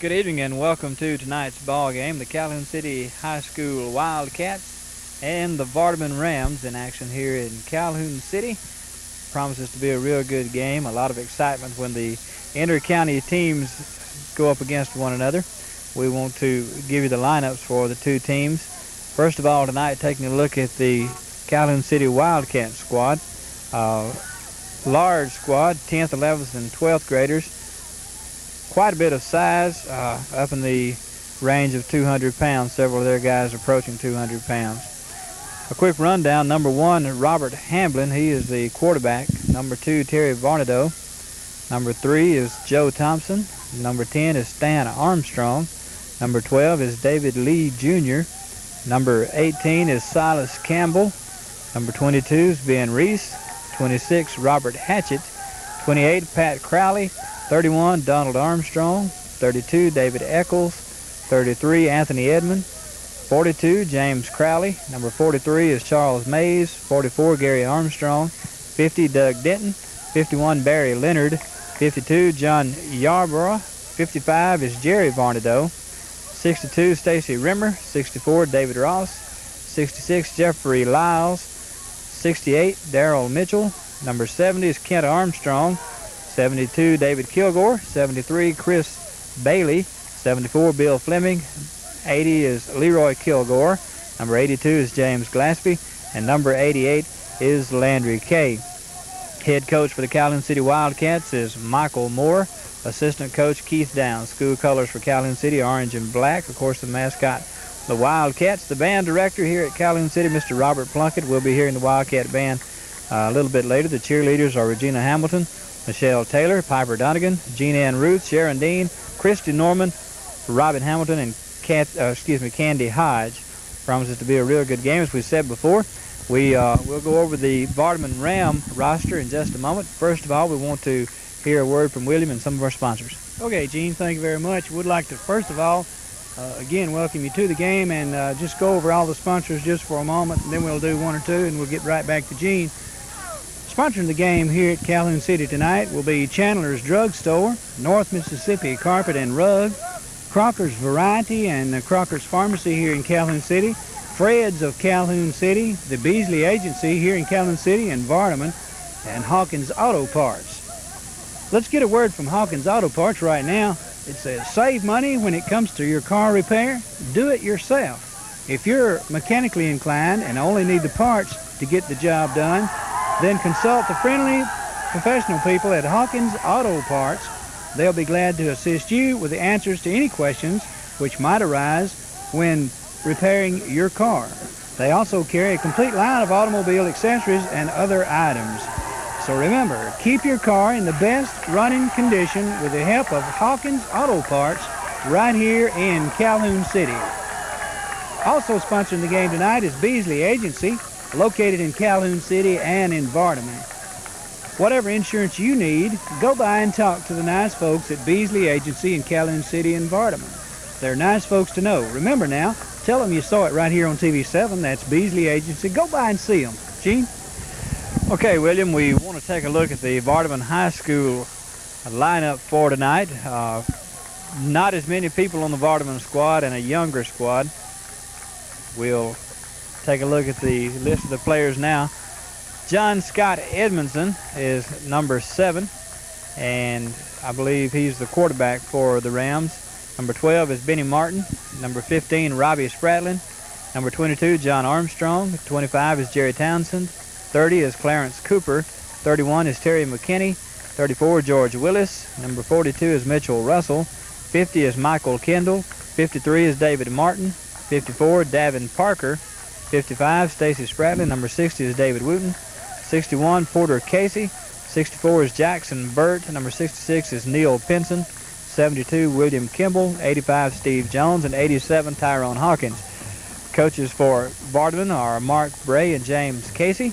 Good evening and welcome to tonight's ball game. The Calhoun City High School Wildcats and the Vardaman Rams in action here in Calhoun City. Promises to be a real good game. A lot of excitement when the inter-county teams go up against one another. We want to give you the lineups for the two teams. First of all, tonight taking a look at the Calhoun City Wildcat squad. Large squad, 10th, 11th, and 12th graders. Quite a bit of size, up in the range of 200 pounds. Several of their guys approaching 200 pounds. A quick rundown. Number 1, Robert Hamblin. He is the quarterback. Number 2, Terry Varnado. Number 3 is Joe Thompson. Number 10 is Stan Armstrong. Number 12 is David Lee Jr. Number 18 is Silas Campbell. Number 22 is Ben Reese. 26, Robert Hatchett. 28, Pat Crowley. 31, Donald Armstrong. 32, David Eccles. 33, Anthony Edmond. 42, James Crowley. Number 43 is Charles Mays. 44, Gary Armstrong. 50, Doug Denton. 51, Barry Leonard. 52, John Yarborough. 55 is Jerry Varnado. 62, Stacy Rimmer. 64, David Ross. 66, Jeffrey Lyles. 68, Darrell Mitchell. Number 70 is Kent Armstrong. 72, David Kilgore. 73, Chris Bailey. 74, Bill Fleming. 80 is Leroy Kilgore. Number 82 is James Glaspie. And number 88 is Landry Kay. Head coach for the Calhoun City Wildcats is Michael Moore. Assistant coach Keith Downs. School colors for Calhoun City, orange and black. Of course, the mascot, the Wildcats. The band director here at Calhoun City, Mr. Robert Plunkett. We'll be hearing the Wildcat band a little bit later. The cheerleaders are Regina Hamilton, Michelle Taylor, Piper Donegan, Jean Ann Ruth, Sharon Dean, Christy Norman, Robin Hamilton, and Candy Hodge. Promises to be a real good game, as we said before. We'll go over the Vardaman Ram roster in just a moment. First of all, we want to hear a word from William and some of our sponsors. Okay, Gene, thank you very much. We'd like to, first of all, again, welcome you to the game and just go over all the sponsors just for a moment, and then we'll do one or two, and we'll get right back to Gene. Sponsoring the game here at Calhoun City tonight will be Chandler's Drug Store, North Mississippi Carpet and Rug, Crocker's Variety and Crocker's Pharmacy here in Calhoun City, Fred's of Calhoun City, the Beasley Agency here in Calhoun City and Vardaman, and Hawkins Auto Parts. Let's get a word from Hawkins Auto Parts right now. It says, save money when it comes to your car repair. Do it yourself. If you're mechanically inclined and only need the parts to get the job done, then consult the friendly, professional people at Hawkins Auto Parts. They'll be glad to assist you with the answers to any questions which might arise when repairing your car. They also carry a complete line of automobile accessories and other items. So remember, keep your car in the best running condition with the help of Hawkins Auto Parts right here in Calhoun City. Also sponsoring the game tonight is Beasley Agency, located in Calhoun City and in Vardaman. Whatever insurance you need, go by and talk to the nice folks at Beasley Agency in Calhoun City and Vardaman. They're nice folks to know. Remember now, tell them you saw it right here on TV7. That's Beasley Agency. Go by and see them. Gene? Okay, William, we want to take a look at the Vardaman High School lineup for tonight. Not as many people on the Vardaman squad and a younger squad. We'll take a look at the list of the players now. John Scott Edmondson is number 7, and I believe he's the quarterback for the Rams. Number 12 is Benny Martin. Number 15, Robbie Spratlin. Number 22, John Armstrong. 25 is Jerry Townsend. 30 is Clarence Cooper. 31 is Terry McKinney. 34, George Willis. Number 42 is Mitchell Russell. 50 is Michael Kendall. 53 is David Martin. 54, Davin Parker. 55, Stacy Spratlin. Number 60 is David Wooten. 61, Porter Casey. 64 is Jackson Burt. Number 66 is Neil Pinson. 72, William Kimball. 85, Steve Jones. And 87, Tyrone Hawkins. Coaches for Vardaman are Mark Bray and James Casey.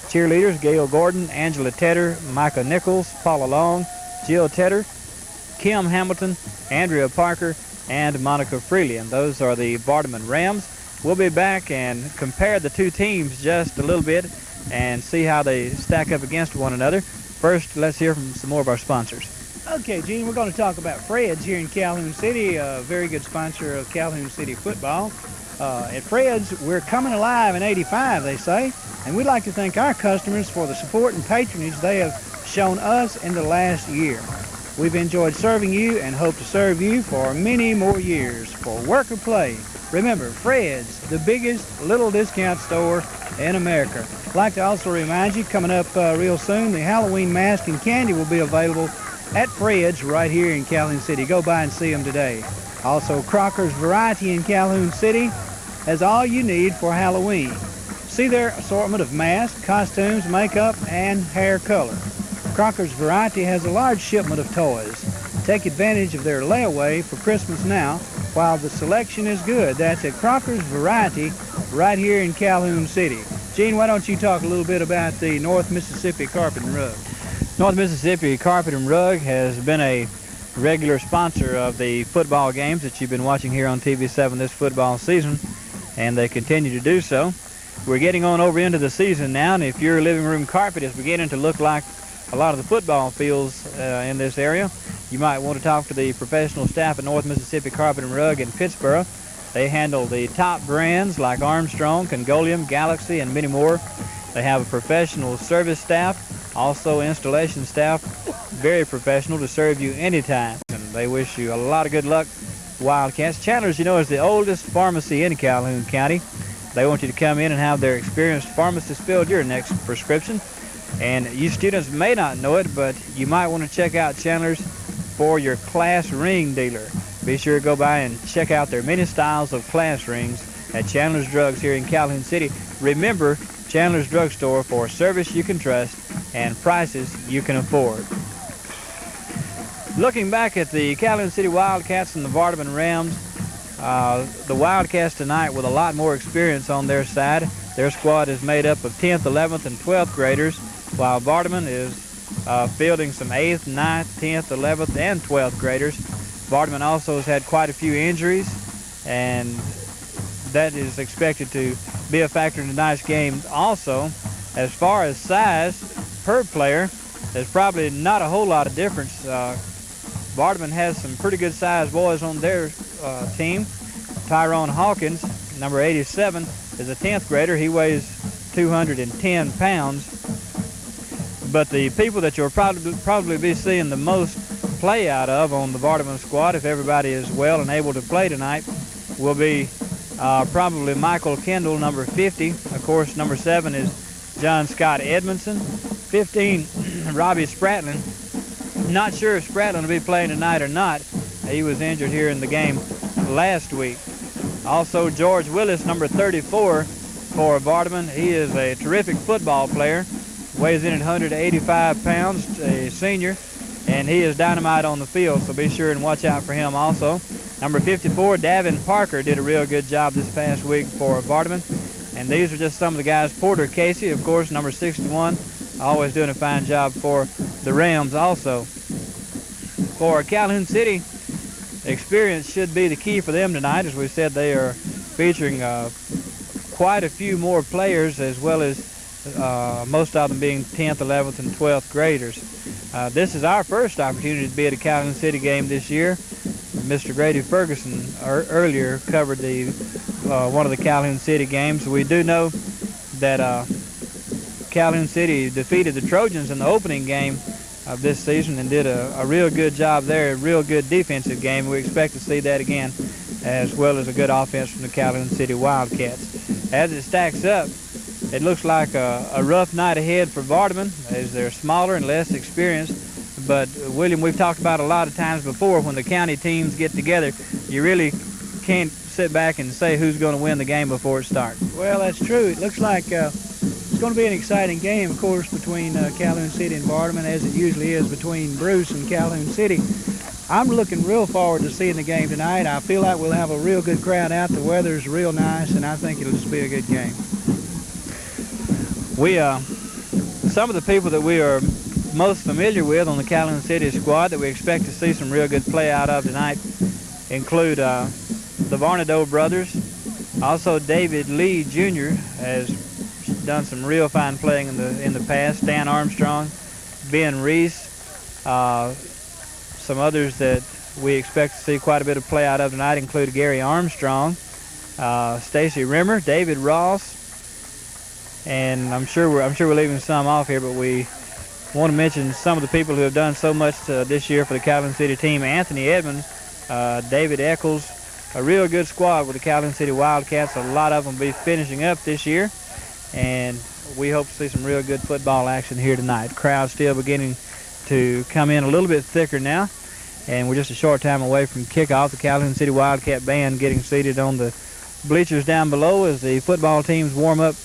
Cheerleaders, Gail Gordon, Angela Tedder, Micah Nichols, Paula Long, Jill Tedder, Kim Hamilton, Andrea Parker, and Monica Freely. And those are the Vardaman Rams. We'll be back and compare the two teams just a little bit and see how they stack up against one another. First, let's hear from some more of our sponsors. Okay, Gene, we're going to talk about Fred's here in Calhoun City, a very good sponsor of Calhoun City football. At Fred's, we're coming alive in '85, they say, and we'd like to thank our customers for the support and patronage they have shown us in the last year. We've enjoyed serving you and hope to serve you for many more years. For work or play, remember, Fred's, the biggest little discount store in America. I'd like to also remind you, coming up real soon, the Halloween mask and candy will be available at Fred's right here in Calhoun City. Go by and see them today. Also, Crocker's Variety in Calhoun City has all you need for Halloween. See their assortment of masks, costumes, makeup, and hair color. Crocker's Variety has a large shipment of toys. Take advantage of their layaway for Christmas now while the selection is good. That's at Crocker's Variety right here in Calhoun City. Gene, why don't you talk a little bit about the North Mississippi Carpet and Rug? North Mississippi Carpet and Rug has been a regular sponsor of the football games that you've been watching here on TV7 this football season, and they continue to do so. We're getting on over into the season now, and if your living room carpet is beginning to look like a lot of the football fields in this area, you might want to talk to the professional staff at North Mississippi Carpet and Rug in Pittsburgh. They handle the top brands like Armstrong, Congolium, Galaxy, and many more. They have a professional service staff, also installation staff, very professional to serve you anytime. And they wish you a lot of good luck, Wildcats. Chandler's, you know, is the oldest pharmacy in Calhoun County. They want you to come in and have their experienced pharmacist fill your next prescription. And you students may not know it, but you might want to check out Chandler's for your class ring dealer. Be sure to go by and check out their many styles of class rings at Chandler's Drugs here in Calhoun City. Remember, Chandler's Drugstore for service you can trust and prices you can afford. Looking back at the Calhoun City Wildcats and the Vardaman Rams, the Wildcats tonight with a lot more experience on their side. Their squad is made up of 10th, 11th, and 12th graders, while Vardaman is fielding some 8th, 9th, 10th, 11th, and 12th graders. Vardaman also has had quite a few injuries, and that is expected to be a factor in tonight's game. Also, as far as size per player, there's probably not a whole lot of difference. Vardaman has some pretty good sized boys on their team. Tyrone Hawkins, number 87, is a 10th grader. He weighs 210 pounds. But the people that you'll probably be seeing the most play out of on the Vardaman squad, if everybody is well and able to play tonight, will be probably Michael Kendall, number 50. Of course, number 7 is John Scott Edmondson. 15, Robbie Spratlin. Not sure if Spratlin will be playing tonight or not. He was injured here in the game last week. Also, George Willis, number 34 for Vardaman. He is a terrific football player. Weighs in at 185 pounds, a senior, and he is dynamite on the field, so be sure and watch out for him also. Number 54, Davin Parker, did a real good job this past week for Vardaman. And these are just some of the guys. Porter Casey, of course, number 61, always doing a fine job for the Rams also. For Calhoun City, experience should be the key for them tonight. As we said, they are featuring quite a few more players, as well as most of them being 10th, 11th, and 12th graders. This is our first opportunity to be at a Calhoun City game this year. Mr. Grady Ferguson earlier covered the one of the Calhoun City games. We do know that Calhoun City defeated the Trojans in the opening game of this season and did a real good job there, a real good defensive game. We expect to see that again, as well as a good offense from the Calhoun City Wildcats. As it stacks up, it looks like a rough night ahead for Vardaman, as they're smaller and less experienced. But, William, we've talked about a lot of times before, when the county teams get together, you really can't sit back and say who's going to win the game before it starts. Well, that's true. It looks like it's going to be an exciting game, of course, between Calhoun City and Vardaman, as it usually is between Bruce and Calhoun City. I'm looking real forward to seeing the game tonight. I feel like we'll have a real good crowd out. The weather's real nice, and I think it'll just be a good game. Some of the people that we are most familiar with on the Calhoun City squad that we expect to see some real good play out of tonight include the Varnado brothers. Also, David Lee Jr. has done some real fine playing in the past. Dan Armstrong, Ben Reese, Some others that we expect to see quite a bit of play out of tonight include Gary Armstrong, Stacy Rimmer, David Ross, and I'm sure we're leaving some off here, but we want to mention some of the people who have done so much this year for the Calhoun City team. Anthony Edmonds, David Eccles, a real good squad with the Calhoun City Wildcats. A lot of them will be finishing up this year, and we hope to see some real good football action here tonight. Crowd still beginning to come in a little bit thicker now, and we're just a short time away from kickoff. The Calhoun City Wildcat band getting seated on the bleachers down below as the football teams warm up,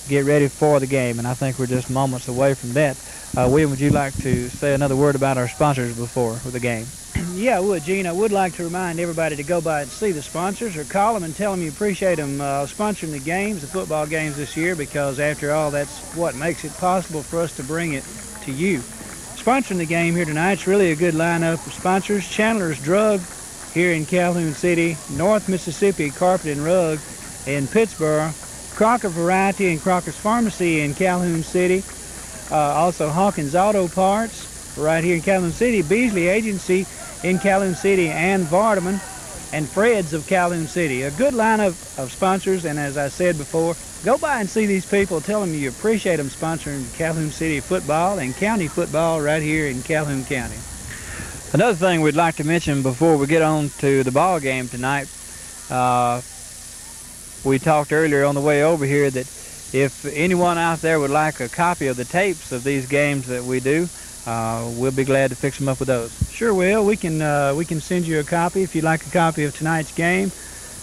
get ready for the game, and I think we're just moments away from that. William, would you like to say another word about our sponsors before the game? Yeah, I would, Gene. I would like to remind everybody to go by and see the sponsors or call them and tell them you appreciate them sponsoring the games, the football games this year, because after all, that's what makes it possible for us to bring it to you. Sponsoring the game here tonight, it's really a good lineup of sponsors. Chandler's Drug here in Calhoun City, North Mississippi Carpet and Rug in Pittsburgh, Crocker Variety and Crocker's Pharmacy in Calhoun City, also Hawkins Auto Parts right here in Calhoun City, Beasley Agency in Calhoun City and Vardaman, and Fred's of Calhoun City. A good lineup of sponsors, and as I said before, go by and see these people. Tell them you appreciate them sponsoring Calhoun City football and county football right here in Calhoun County. Another thing we'd like to mention before we get on to the ball game tonight, we talked earlier on the way over here that if anyone out there would like a copy of the tapes of these games that we do, we'll be glad to fix them up with those. Sure will. We can send you a copy if you'd like a copy of tonight's game.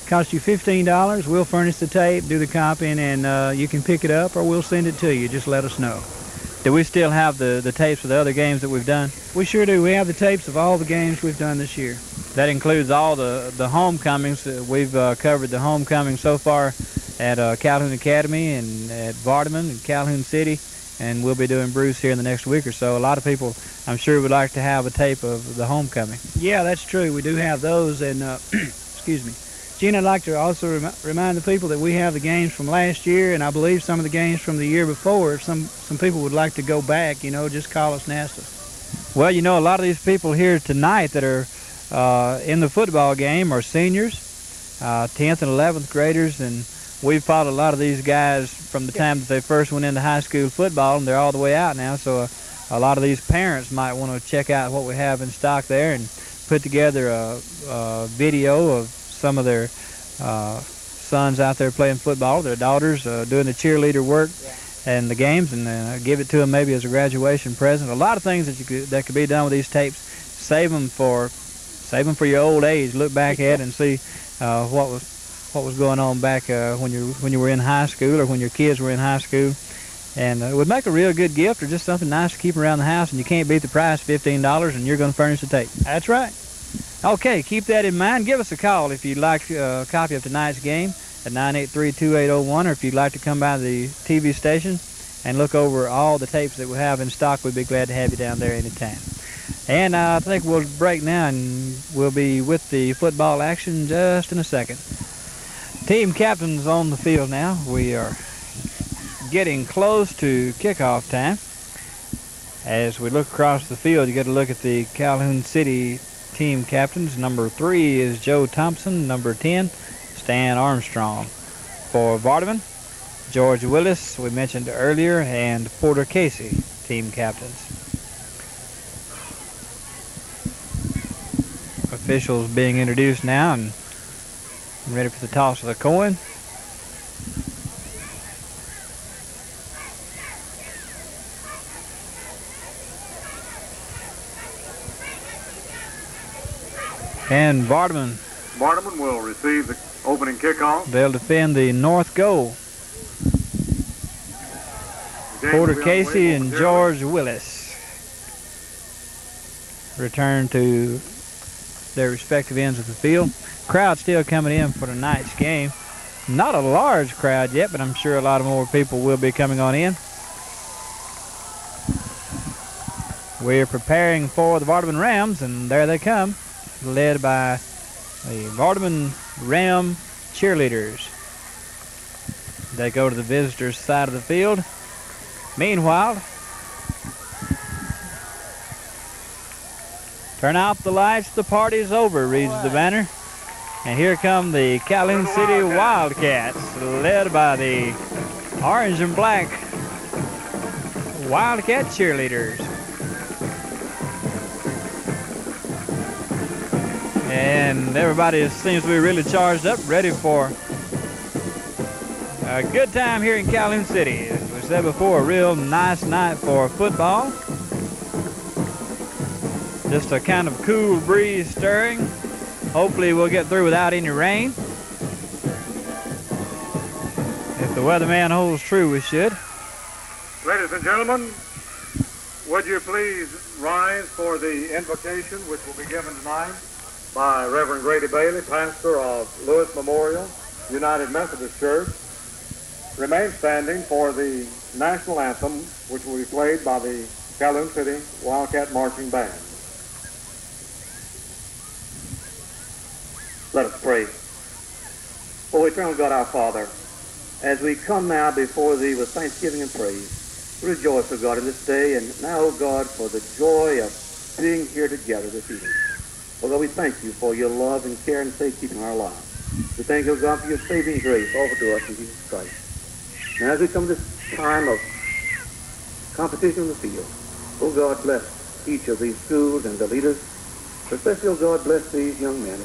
Cost you $15. We'll furnish the tape, do the copying, and you can pick it up or we'll send it to you. Just let us know. Do we still have the tapes of the other games that we've done? We sure do. We have the tapes of all the games we've done this year. That includes all the homecomings. We've covered the homecoming so far at Calhoun Academy and at Vardaman and Calhoun City, and we'll be doing Bruce here in the next week or so. A lot of people, I'm sure, would like to have a tape of the homecoming. Yeah, that's true. We do have those, and excuse me. Gene, I'd like to also remind the people that we have the games from last year, and I believe some of the games from the year before. If some people would like to go back, just call us and ask us. Well, a lot of these people here tonight that are in the football game are seniors, 10th and 11th graders, and we've followed a lot of these guys from the time that they first went into high school football, and they're all the way out now, so a lot of these parents might want to check out what we have in stock there and put together a video of some of their sons out there playing football, their daughters doing the cheerleader work and the games, and give it to them maybe as a graduation present. A lot of things that could be done with these tapes. Save them for your old age. Look back at and see what was going on back when you were in high school or when your kids were in high school, and it would make a real good gift or just something nice to keep around the house. And you can't beat the price, $15, and you're going to furnish the tape. That's right. Okay, keep that in mind. Give us a call if you'd like a copy of tonight's game at 983-2801, or if you'd like to come by the TV station and look over all the tapes that we have in stock. We'd be glad to have you down there anytime. And I think we'll break now, and we'll be with the football action just in a second. Team captains on the field now. We are getting close to kickoff time. As we look across the field, you get a look at the Calhoun City team captains. Number 3 is Joe Thompson. Number 10, Stan Armstrong. For Vardaman, George Willis, we mentioned earlier, and Porter Casey, team captains. Officials being introduced now and ready for the toss of the coin. And Vardaman will receive the opening kickoff. They'll defend the north goal. Porter Casey and George Willis return to their respective ends of the field. Crowd still coming in for tonight's game. Not a large crowd yet, but I'm sure a lot of more people will be coming on in. We're preparing for the Vardaman Rams, and there they come, led by the Vardaman Ram cheerleaders. They go to the visitors' side of the field. Meanwhile, Turn out the lights, the party's over, reads the banner. And here come the Calhoun City Wildcats, led by the orange and black Wildcat cheerleaders. And everybody seems to be really charged up, ready for a good time here in Calhoun City. As we said before, a real nice night for football. Just a kind of cool breeze stirring. Hopefully we'll get through without any rain. If the weatherman holds true, we should. Ladies and gentlemen, would you please rise for the invocation which will be given tonight by Reverend Grady Bailey, pastor of Lewis Memorial United Methodist Church. Remain standing for the national anthem, which will be played by the Calhoun City Wildcat Marching Band. Let us pray. O eternal God, our Father, as we come now before Thee with thanksgiving and praise, we rejoice, O God, in this day, and now, O God, for the joy of being here together this evening. O God, we thank You for Your love and care and safekeeping our lives. We thank You, O God, for Your saving grace offered to us in Jesus Christ. And as we come to this time of competition in the field, O God, bless each of these schools and the leaders, especially, O God, bless these young men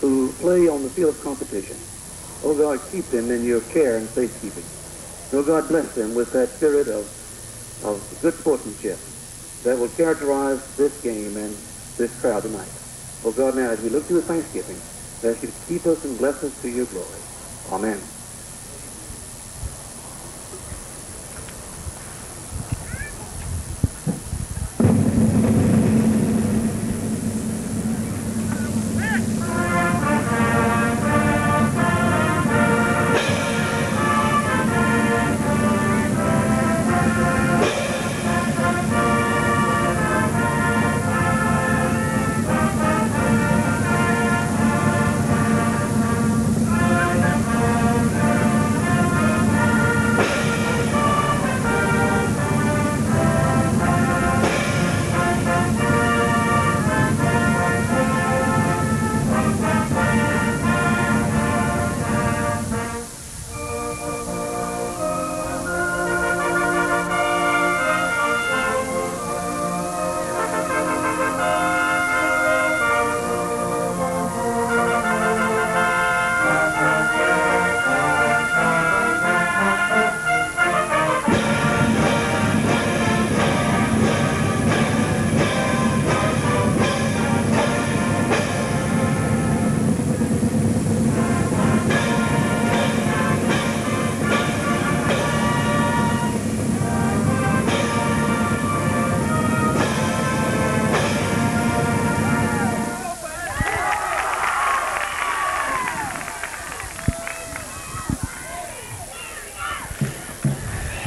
who play on the field of competition. Oh God, keep them in Your care and safekeeping. Oh God, bless them with that spirit of good sportsmanship that will characterize this game and this crowd tonight. Oh God, now as we look to the Thanksgiving, that You keep us and bless us to Your glory. Amen.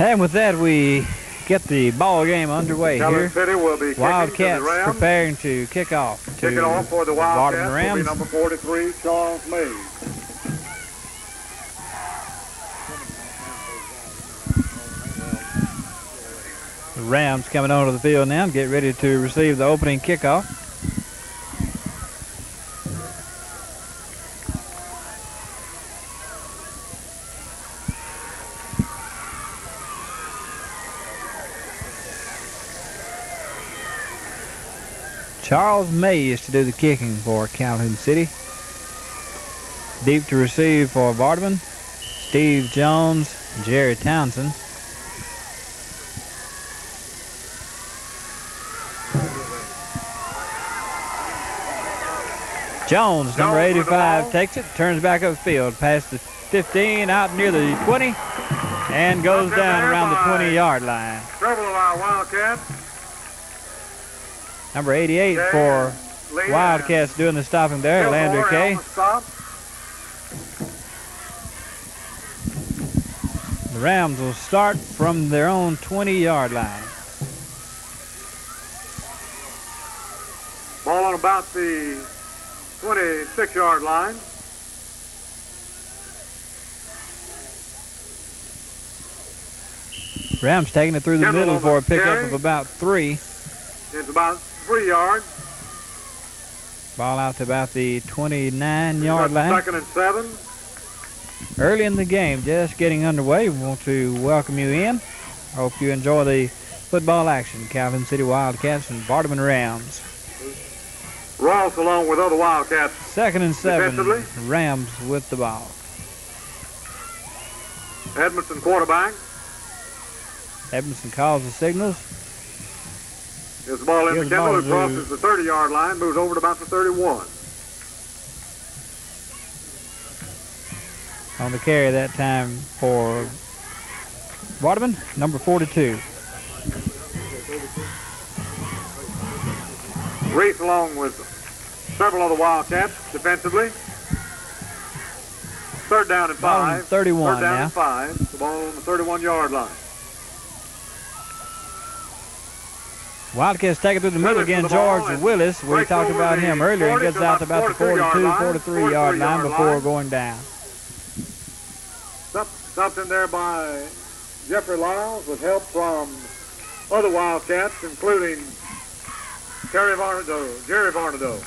And with that, we get the ball game underway Calhoun here. City will be kicking Wildcats to the Rams. preparing to kick off. Kicking off for the Wildcats Vardaman will Rams. be number 43, Charles Mays. The Rams coming onto the field now, get ready to receive the opening kickoff. Charles Mays to do the kicking for Calhoun City. Deep to receive for Vardaman. Steve Jones, Jerry Townsend. Jones, number 85, takes it, turns back upfield, past the 15, out near the 20, and goes down around the 20-yard line. Several of our Wildcats. Number 88 for Wildcats doing the stopping there, Landry Kay. The Rams will start from their own 20-yard line. Ball on about the 26-yard line. Rams taking it through the middle for a pickup of about 3. It's about 3 yards. Ball out to about the 29-yard line. Second and 7. Early in the game, just getting underway. We want to welcome you in. Hope you enjoy the football action. Calhoun City Wildcats and Vardaman Rams. Ross along with other Wildcats. Second and 7. Defensively. Rams with the ball. Edmondson quarterback. Edmondson calls the signals. Gets the ball in Gives the the ball Kendall, to who crosses the 30-yard line, moves over to about the 31. On the carry that time for Vardaman, number 42. Reese along with several other Wildcats defensively. Third down and Ball on 5. 31 Third down now. and 5. The ball on the 31-yard line. Wildcats take it through the middle Willis again. with the ball George and Willis, we breaks talked over about the him earlier. He 40 gets to out to about the 42-yard 43-yard line before line. going down. Stopped in there by Jeffrey Lyles with help from other Wildcats, including Jerry Varnado.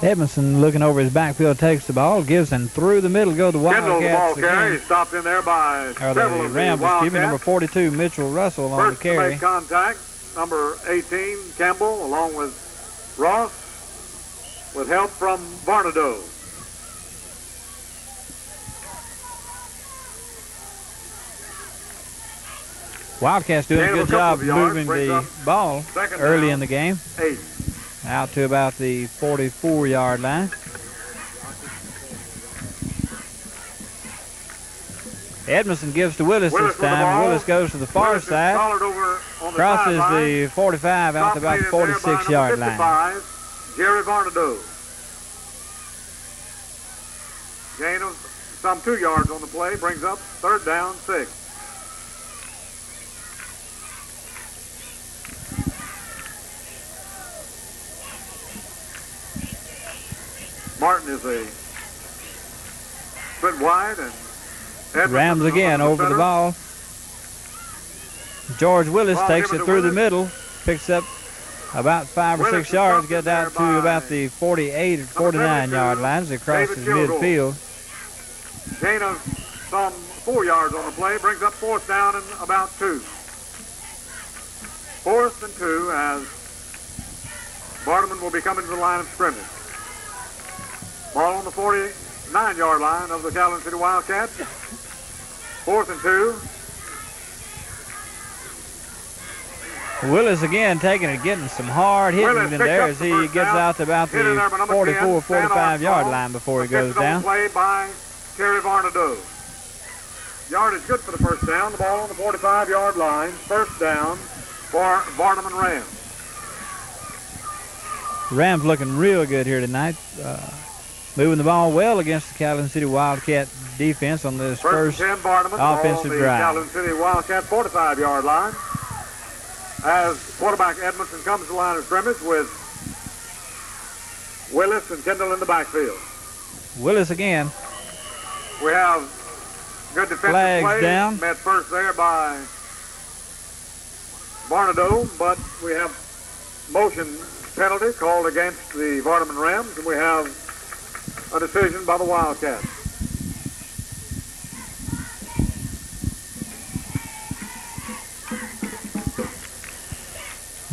Edmondson looking over his backfield, takes the ball, gives and through the middle go the Kendall, the ball Wildcats carry. again. Stopped in there by Or several the of Rams, the excuse me, number Wildcats. 42, Mitchell Russell on the First to carry. make contact, number 18, Campbell, along with Ross, with help from Varnado. Wildcats doing a Gain of good a couple job of yards, moving brings the up ball second early down. in the game, 8. out to about the 44-yard line. Edmondson gives to Willis Willis this with the time. ball. Willis goes to the far Willis is side, collared over on the crosses sideline. the 45 out to about the Stopped in there by 46-yard number line. 55, Jerry Varnado. Gain of some 2 yards on the play, brings up third down, 6. Martin is a bit wide, and Edmondson Rams again over the center. ball. George Willis Ball takes given it to through the Willis. middle, picks up about 5 or Willis 6 is yards, stopped gets in out there to by about the 48 or 49-yard lines across David his Gilgold. midfield. Gain of some 4 yards on the play, brings up fourth down and about 2. 4th and 2 as Vardaman will be coming to the line of scrimmage. Ball on the 49-yard line of the Calhoun City Wildcats. 4th and 2. Willis again taking it, getting some hard hitting Willis in picks there up as the he first gets down. out to about Hit in there by the number 10, 44, Stan 45-yard Armstrong. line before he goes Gets it on down. play by Terry Varnado. Yard is good for the first down. The ball on the 45-yard line. First down for Vardaman Rams. Rams looking real good here tonight. Moving the ball well against the Calhoun City Wildcat defense on this first and 10, Vardaman, offensive ball on the drive. Calhoun City Wildcat 45-yard line. As quarterback Edmondson comes to the line of scrimmage with Willis and Kendall in the backfield. Willis again. We have good defensive Flags play. down. Met first there by Varnado, but we have motion penalty called against the Vardaman Rams, and we have a decision by the Wildcats.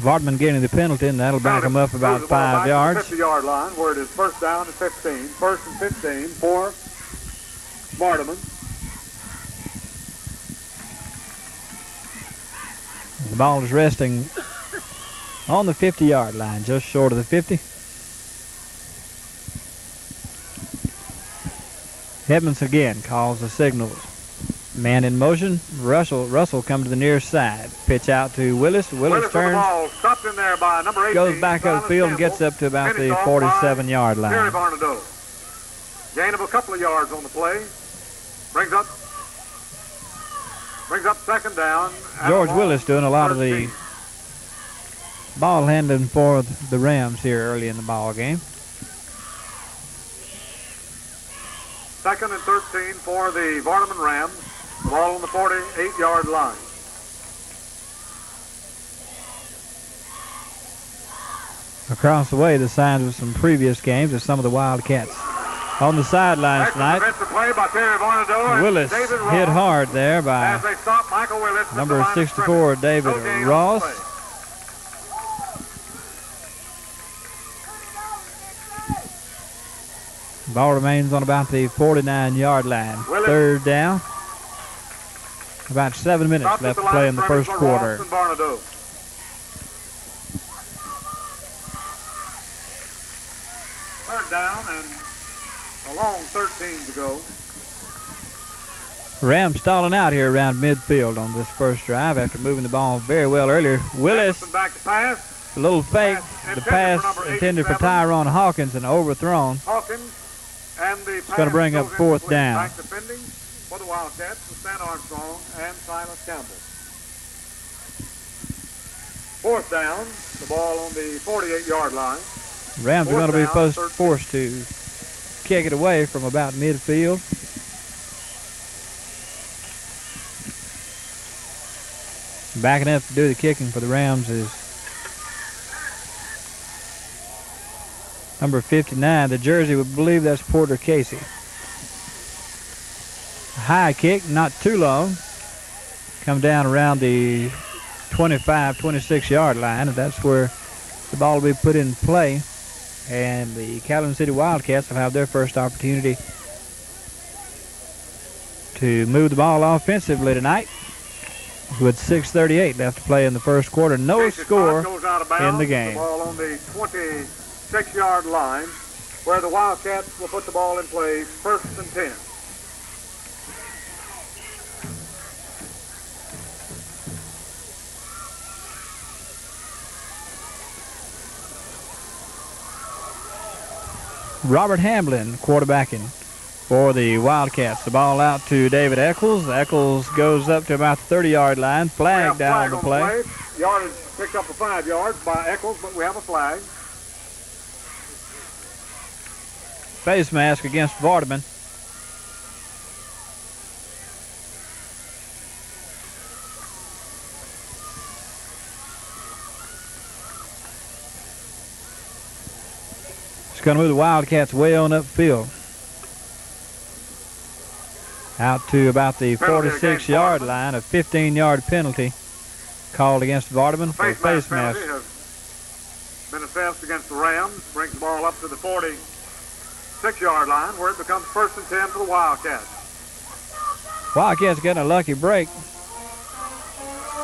Vardaman getting the penalty, and that'll back him up about 5 yards. 50-yard line, where it is first down and 15. First and 15 for Vardaman. The ball is resting on the 50-yard line, just short of the 50. Edmonds again calls the signals. Man in motion. Russell comes to the near side. Pitch out to Willis. Willis with the turns, ball, stopped in there by number 18. goes back Silas upfield and Campbell. gets up to about the Finished off by 47-yard Terry line. Varnado. Gain of a couple of yards on the play. Brings up second down. at George along Willis doing a lot of the 13. ball handling for the Rams here early in the ball game. 2nd and 13 for the Vardaman Rams. Ball on the 48-yard line. Across the way, the signs of some previous games of some of the Wildcats on the sidelines tonight. Play by Terry Varnado Willis hit hard there by as they stop Michael Willis number 64, David Ross. Ball remains on about the 49-yard line. Willis. 3rd down. About 7 minutes left to play in the first quarter. Third down and a long 13 to go. Rams stalling out here around midfield on this first drive after moving the ball very well earlier. Willis, Back to pass. a little fake. The pass intended for Tyrone Hawkins and overthrown. Hawkins and the It's going to bring up 4th down. Back defending for the Wildcats with Stan Armstrong and Silas Campbell. 4th down. The ball on the 48-yard line. Rams are going to be 4th down, forced to kick it away from about midfield. Backing up to do the kicking for the Rams is number 59. The jersey, would believe that's Porter Casey. High kick, not too long. Come down around the 25, 26-yard line, and that's where the ball will be put in play. And the Calhoun City Wildcats will have their first opportunity to move the ball offensively tonight. With 6:38 left to play in the first quarter. No score in the game. The ball on the 26-yard line where the Wildcats will put the ball in play 1st and 10. Robert Hamblin quarterbacking for the Wildcats. The ball out to David Eccles. Eccles goes up to about the 30-yard line. Flag down on the play. Yardage picked up for 5 yards by Eccles, but we have a flag. Face mask against Vardaman. It's going to move the Wildcats way on upfield. Out to about the 46-yard line, a 15-yard penalty called against Vardaman for a face mask. Has been assessed against the Rams. Brings the ball up to the 46-yard line where it becomes 1st and 10 for the Wildcats. Wildcats getting a lucky break.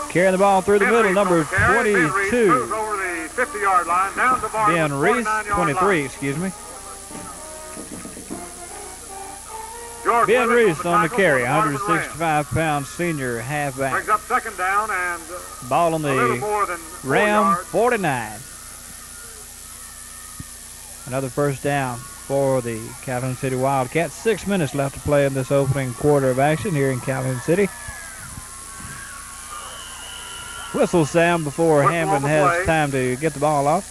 Carrying the ball through the middle, number 22. Over the 50-yard line, down to Vardaman, Ben Reese, 23, line. excuse me. George Ben Willis Reese on the carry, Vardaman 165-pound senior halfback. Brings up 2nd down and Ball on a little the more than 4 Ram yards. 49. Another first down for the Calhoun City Wildcats. 6 minutes left to play in this opening quarter of action here in Calhoun City. Whistle sound before Hamlin has time to get the ball off.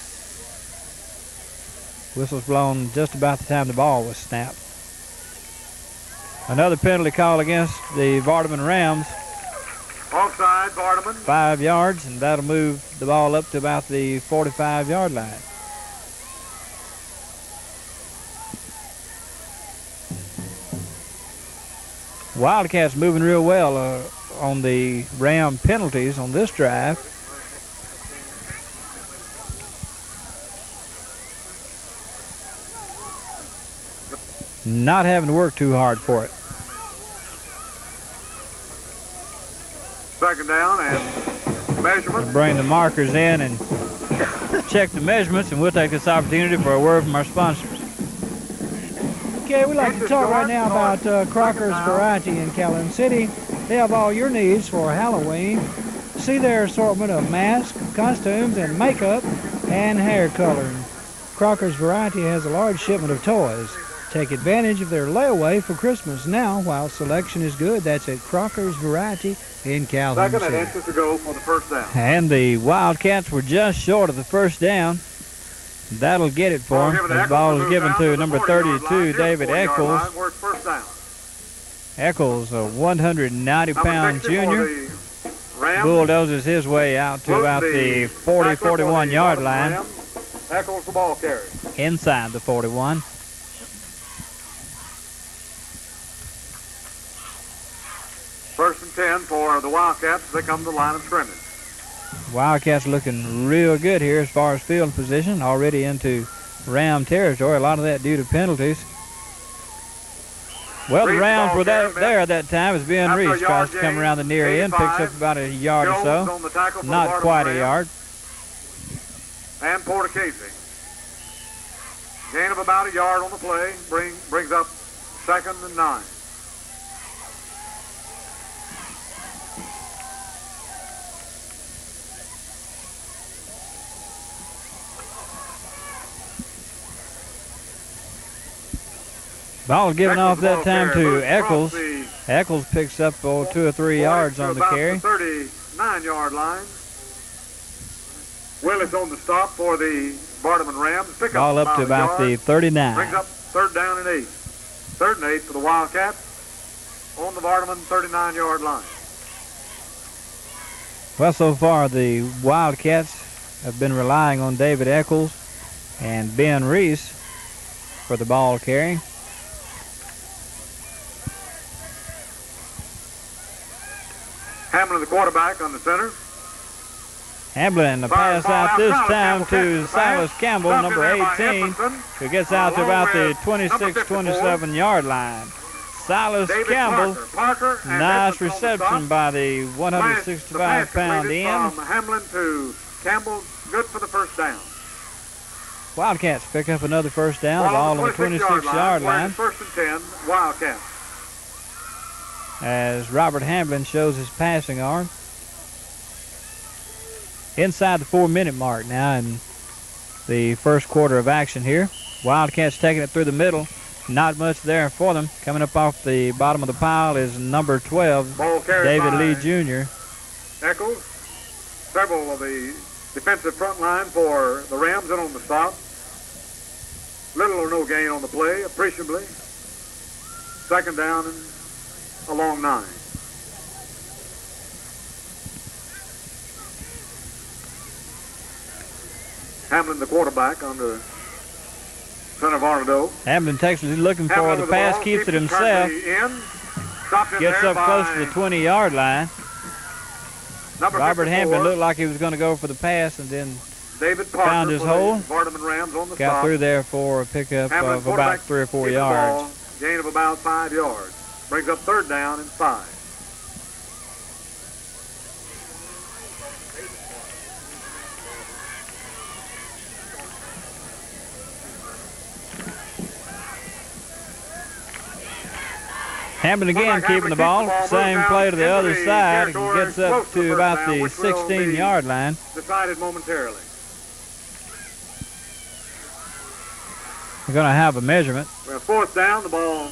Whistle's blown just about the time the ball was snapped. Another penalty call against the Vardaman Rams. Offside, Vardaman. 5 yards, and that'll move the ball up to about the 45-yard line. Wildcats moving real well on the Ram penalties on this drive. Not having to work too hard for it. 2nd down and measurement. Bring the markers in and check the measurements, and we'll take this opportunity for a word from our sponsors. Okay, we'd like to talk right now about Crocker's Variety in Calhoun City. They have all your needs for Halloween. See their assortment of masks, costumes, and makeup, and hair coloring. Crocker's Variety has a large shipment of toys. Take advantage of their layaway for Christmas now while selection is good. That's at Crocker's Variety in Calhoun Second and City. inches to go for the first down. And the Wildcats were just short of the first down. That'll get it for them. The ball is given to number 32, David Eccles. First down. Eccles, a 190-pound junior, bulldozes his way out to about the 40-41 yard line. Eccles the ball carrier. Inside the 41. First and 10 for the Wildcats. They come to the line of scrimmage. Wildcats looking real good here as far as field position, already into Ram territory. A lot of that due to penalties. Well, the Rams were there at that time as Ben Reese tries to come around the near end, picks up about a yard or so. Not quite a yard. And Porter Casey. Gain of about a yard on the play, brings up 2nd and 9. Ball given off that time to Eccles. Eccles picks up 2 or 3 yards on the carry. 39-yard line. Willis on the stop for the Vardaman Rams. Ball up to about the 39. Brings up 3rd down and 8. 3rd and 8 for the Wildcats on the Vardaman 39-yard line. Well, so far the Wildcats have been relying on David Eccles and Ben Reese for the ball carry. Hamlin, the quarterback, on the center. Hamlin, the pass out this time to Silas Campbell, number 18, who gets out to about the 26-27 yard line. Silas Campbell, nice reception by the 165-pound end. From Hamlin to Campbell, good for the first down. Wildcats pick up another first down, ball on the 26-yard line. 1st and 10, Wildcats. As Robert Hamlin shows his passing arm. Inside the 4-minute mark now in the first quarter of action here. Wildcats taking it through the middle. Not much there for them. Coming up off the bottom of the pile is number 12, David Lee Jr. Eccles. Several of the defensive front line for the Rams in on the stop. Little or no gain on the play, appreciably. 2nd down and along 9. Hamlin, the quarterback, on the son of Arnado. Hamlin takes it looking for the pass, keeps it himself. Gets up close to the 20-yard line. Robert Hamlin looked like he was going to go for the pass and then found his hole. Got through there for a pickup of about 3 or 4 yards. Gain of about 5 yards. Brings up 3rd down and 5. Hamlin again keeping the ball. Same play to the other side. He gets up to about the 16-yard line. Decided momentarily. We're going to have a measurement. We have 4th down. The ball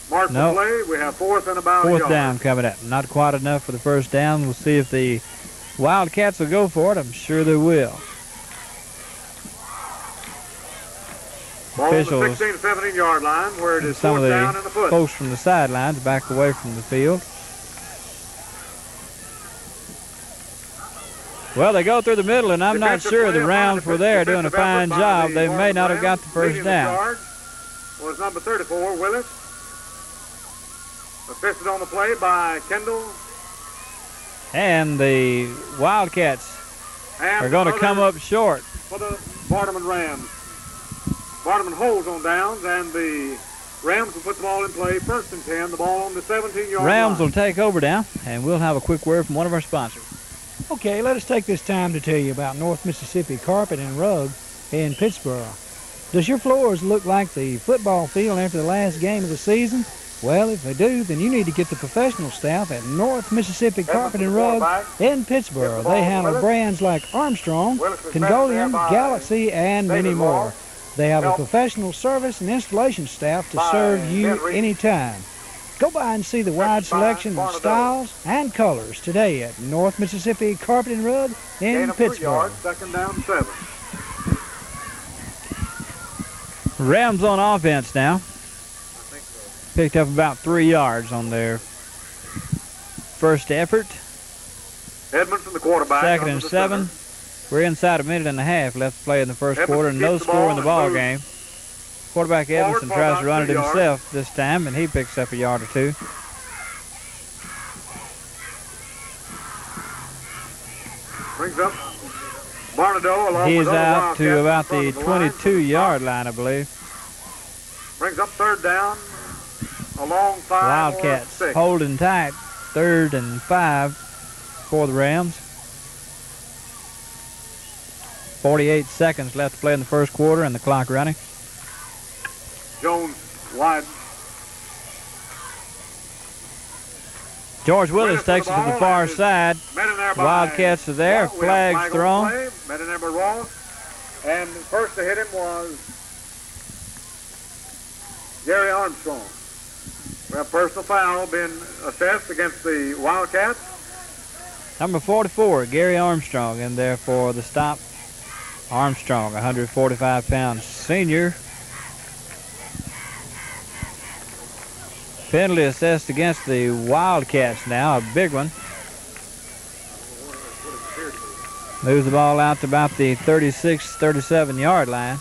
marks the play. We have 4th and about a yard. 4th down coming up. Not quite enough for the first down. We'll see if the Wildcats will go for it. I'm sure they will. Officials, on the 16 to 17 yard line, where it is some of the down in the foot. Folks from the sidelines back away from the field. Well, they go through the middle, and I'm not sure the Rams were there doing a fine job. They may not have got the first down. Was number 34, Willis. Assisted on the play by Kendall. And the Wildcats are going to come up short. For the Vardaman Rams. Vardaman holds on downs, and the Rams will put the ball in play. 1st and 10, the ball on the 17-yard line. Rams will take over now, and we'll have a quick word from one of our sponsors. Okay, let us take this time to tell you about North Mississippi Carpet and Rug in Pittsburgh. Does your floors look like the football field after the last game of the season? Well, if they do, then you need to get the professional staff at North Mississippi Carpet and Rug in Pittsburgh. They handle brands like Armstrong, Congolian, Galaxy, and many more. They have a Help. professional service and installation staff to By serve you Henry. anytime. Go by and see the wide By selection of Barnado. styles and colors today at North Mississippi Carpet and Rug Gain in of 3 Pittsburgh. yards, second down 7. Rams on offense now. I think so. Picked up about 3 yards on their first effort. Edmondson, the quarterback. Second under and the 7. center. We're inside a minute and a half left to play in the first Edmondson quarter. No keeps the score ball in the and ball moves game. Quarterback forward Edmondson for tries about to run it 2 yards. himself this time, and he picks up a yard or 2. Brings up Barnado along He's with other out Wildcats to in about front the of line. 22-yard line, I believe. Brings up third down. A long 5 or Wildcats 6. holding tight. 3rd and 5 for the Rams. 48 seconds left to play in the first quarter and the clock running. Jones wide. George Willis Willis takes it with the to the ball far and is side. Met in there by Wildcats are there. Ross. We have a Flags flag on thrown. play. Met in there by Ross. And first to hit him was Gary Armstrong. We have personal foul been assessed against the Wildcats. Number 44, Gary Armstrong, in there for the stop. Armstrong, 145-pound senior. Penalty assessed against the Wildcats now, a big one. Moves the ball out to about the 36, 37-yard line.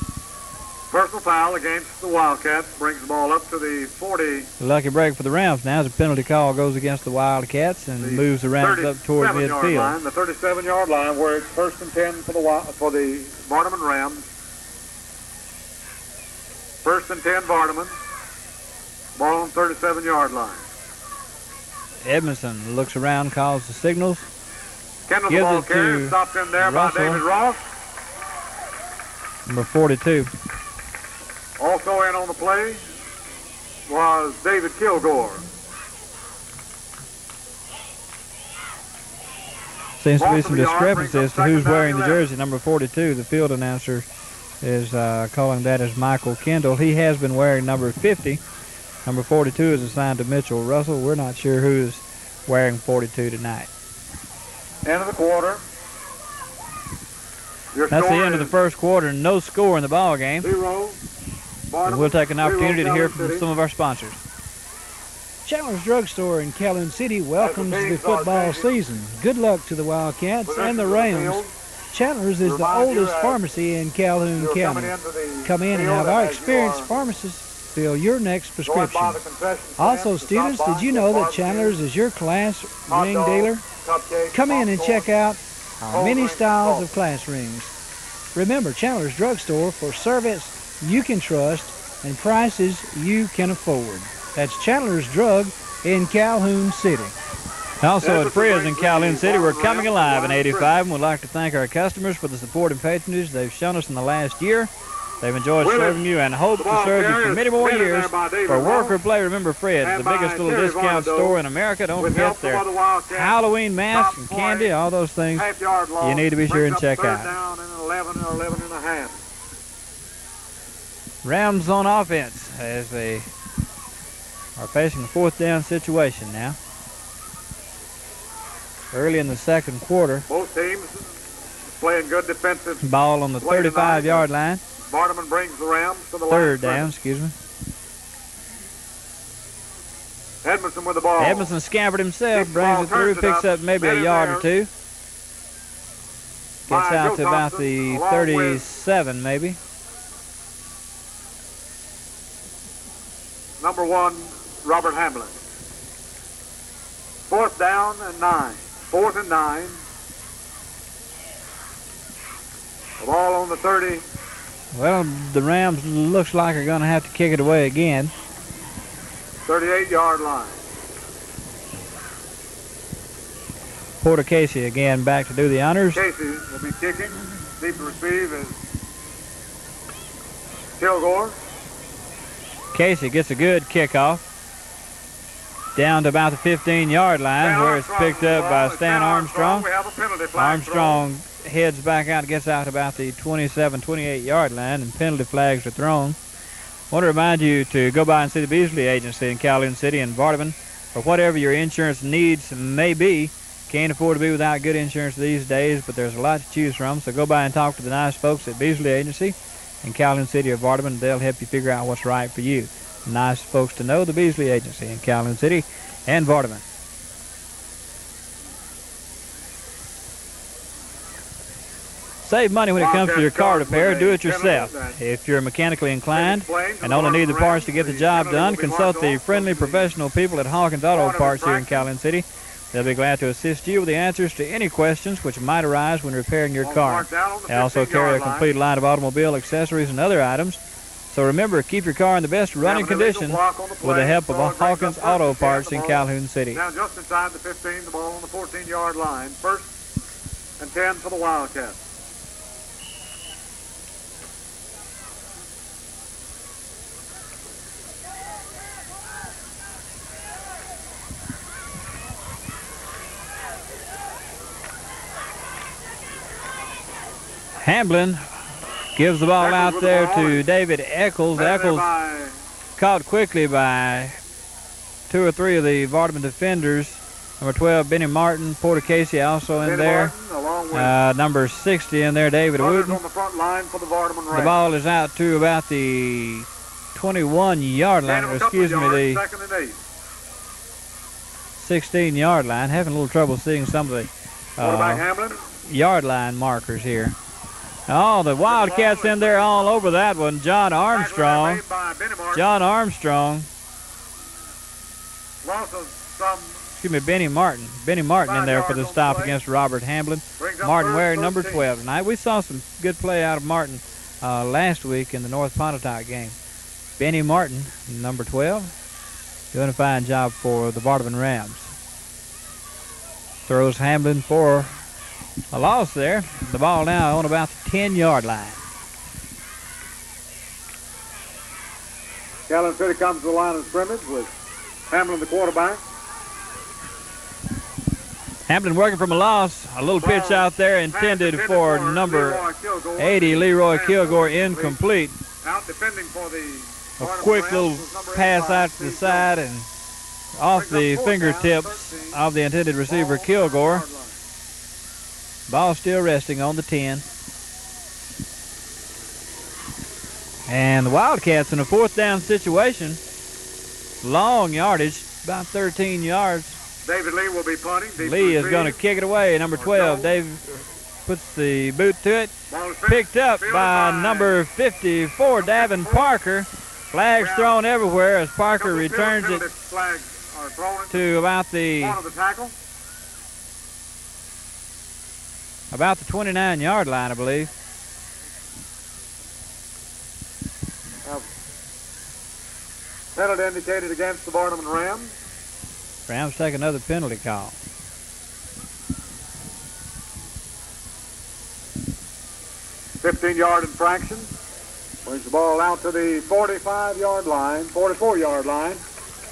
Personal foul against the Wildcats brings the ball up to the 40. Lucky break for the Rams now as a penalty call goes against the Wildcats and moves the Rams up towards 37-yard midfield. line, the 37-yard line, where it's first and 10 for the Vardaman Rams. First and 10 Vardaman. Ball on 37-yard line. Edmondson looks around, calls the signals. Kendall, the Gives ball it carrier, to stopped in there Russell. by David Ross. Number 42. Also in on the play was David Kilgore. Seems to be Ball some to the yard, discrepancy brings as to up who's second down, wearing the 11. jersey, number 42. The field announcer is calling that as Michael Kendall. He has been wearing number 50. Number 42 is assigned to Mitchell Russell. We're not sure who is wearing 42 tonight. End of the quarter. Your That's the score end of the is first quarter. No score in the ball game. 0. And we'll take an opportunity to hear Calhoun from City. some of our sponsors. Chandler's Drugstore in Calhoun City welcomes As the the teams are football changing. season. Good luck to the Wildcats Possession and the of Rams. field. Chandler's is the Remind you oldest as pharmacy in Calhoun You're County. coming into the Come in and field have our as you experienced are pharmacist fill your next going by prescription. the concession stand Also, to stop students, by did you and know get that Chandler's barbecue, is your class hot ring dogs, dealer? cupcakes, Come in and popcorn, check out our cold many drinks, styles coffee. of class rings. Remember, Chandler's Drugstore for service you can trust and prices you can afford. That's Chandler's Drug in Calhoun City. Also at Edmondson Fria's in brings Calhoun the City, we're ball coming around alive in the line of 85 and would like to thank our customers for the support and patronage they've shown us in the last year. They've enjoyed Willis, serving you and hope the to ball serve you carrier for many is more met in years. there by David For work Ross. or play, remember Fred's, And the by biggest little Terry discount Varnado. store in America. Don't With forget help from their other Wildcats, Halloween masks top and point, candy, all those things. half-yard loss, you need to be sure brings and up check third out. down and 11 or 11 and a half. Rams on offense as they are facing a fourth down situation now. Early in the second quarter, Both teams playing good defensive. ball on the Play tonight. 35-yard line. Vardaman brings the Rams to the line. Third of scrimmage. down, excuse me. Edmondson with the ball. Edmondson scampered himself, Keeps the brings ball, it through, turns it picks up, up maybe met a in yard there or two. Gets by out Joe to about Thompson, the along 37 maybe. Number 1, Robert Hamlin. Fourth down and 9. 4th and 9. The ball on the 30. Well, the Rams looks like are going to have to kick it away again. 38-yard line. Porter Casey again back to do the honors. Casey will be kicking. Deep to receive is Kilgore. Casey gets a good kickoff down to about the 15-yard line Stan where it's Armstrong picked up by with the ball. Stan Stan Armstrong. We have a penalty flag Armstrong heads back out, gets out about the 27, 28-yard line, and penalty flags are thrown. I want to remind you to go by and see the Beasley Agency in Calhoun City and Vardaman for whatever your insurance needs may be. Can't afford to be without good insurance these days, but there's a lot to choose from. So go by and talk to the nice folks at Beasley Agency in Calhoun City or Vardaman. They'll help you figure out what's right for you. Nice folks to know, the Beasley Agency in Calhoun City and Vardaman. Save money when it comes to your car repair. Do it yourself. If you're mechanically inclined and only need the parts to get the job done, consult the friendly professional people at Hawkins Auto Parts here in Calhoun City. They'll be glad to assist you with the answers to any questions which might arise when repairing your car. They also carry a complete line of automobile accessories and other items. So remember, keep your car in the best running condition with the help of Hawkins Auto Parts in Calhoun City. Now just inside the 15, the ball on the 14-yard line. 1st and 10 for the Wildcats. Hamblin gives the ball out there to David Eccles. Eccles caught quickly by 2 or 3 of the Vardaman defenders. Number 12, Benny Martin. Porter Casey also in there. Number 60 in there, David Wooten. The ball is out to about the 21-yard line. Excuse me, the 16-yard line. Having a little trouble seeing some of the yard line markers here. Oh, the Wildcats in there all over that one. John Armstrong. Excuse me, Benny Martin. Benny Martin in there for the stop against Robert Hamblin. Martin wearing number 12 tonight. We saw some good play out of Martin last week in the North Pontotoc game. Benny Martin, number 12, doing a fine job for the Vardaman Rams. Throws Hamblin for a loss there. The ball now on about the 10-yard line. Calhoun City comes to the line of scrimmage with Hamlin, the quarterback. Hamblin working from a loss. A little pitch out there intended for number 80, Leroy Kilgore, incomplete. Out defending for the A quick little pass out to the side and off the fingertips of the intended receiver, Kilgore. Ball still resting on the 10. And the Wildcats in a 4th down situation. Long yardage, about 13 yards. David Lee will be punting. Lee is going to kick it away. Number 12, Dave puts the boot to it. Picked up by number 54, Davin Parker. Flags thrown everywhere as Parker returns it to about the 29-yard line, I believe. Penalty indicated against the Vardaman Rams. Rams take another penalty call. (15-yard infraction). Brings the ball out to the 45-yard line, 44-yard line.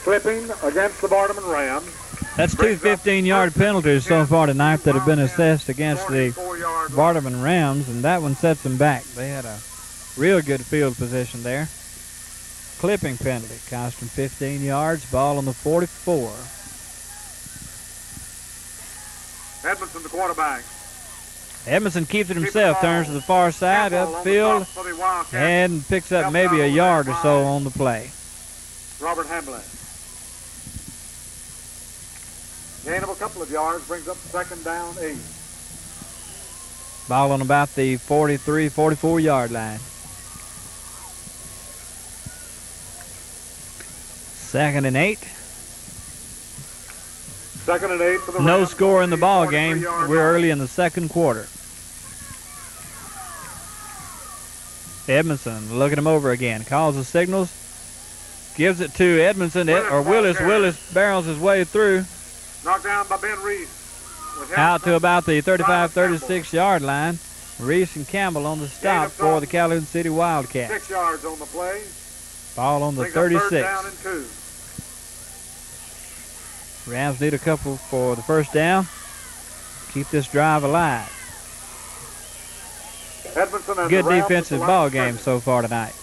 Clipping against the Vardaman Rams. That's 2 15-yard penalties so far tonight that have been assessed against the Vardaman Rams, and that one sets them back. They had a real good field position there. Clipping penalty, cost them 15 yards, ball on the 44. Edmondson, the quarterback. Edmondson keeps it himself, turns to the far side, upfield, and picks up maybe a yard or so on the play. Robert Hamblin. Gain of a couple of yards brings up 2nd down, 8. Ball on about the 43, 44-yard line. 2nd and 8. 2nd and 8 for the No Rams. score in the ball game. We're early in the 2nd quarter. Edmondson looking him over again. Calls the signals. Gives it to Edmondson, or Willis. Willis barrels his way through. Knocked down by Ben Reese. Out to about the 35, 36-yard line. Reese and Campbell on the stop for the Calhoun City Wildcats. 6 yards on the play. Ball on the Brings up 3rd 36. down and 2. Rams need a couple for the 1st down. Keep this drive alive. Edmondson and good the Rams defensive at the line ball of game scrimmage. so far tonight.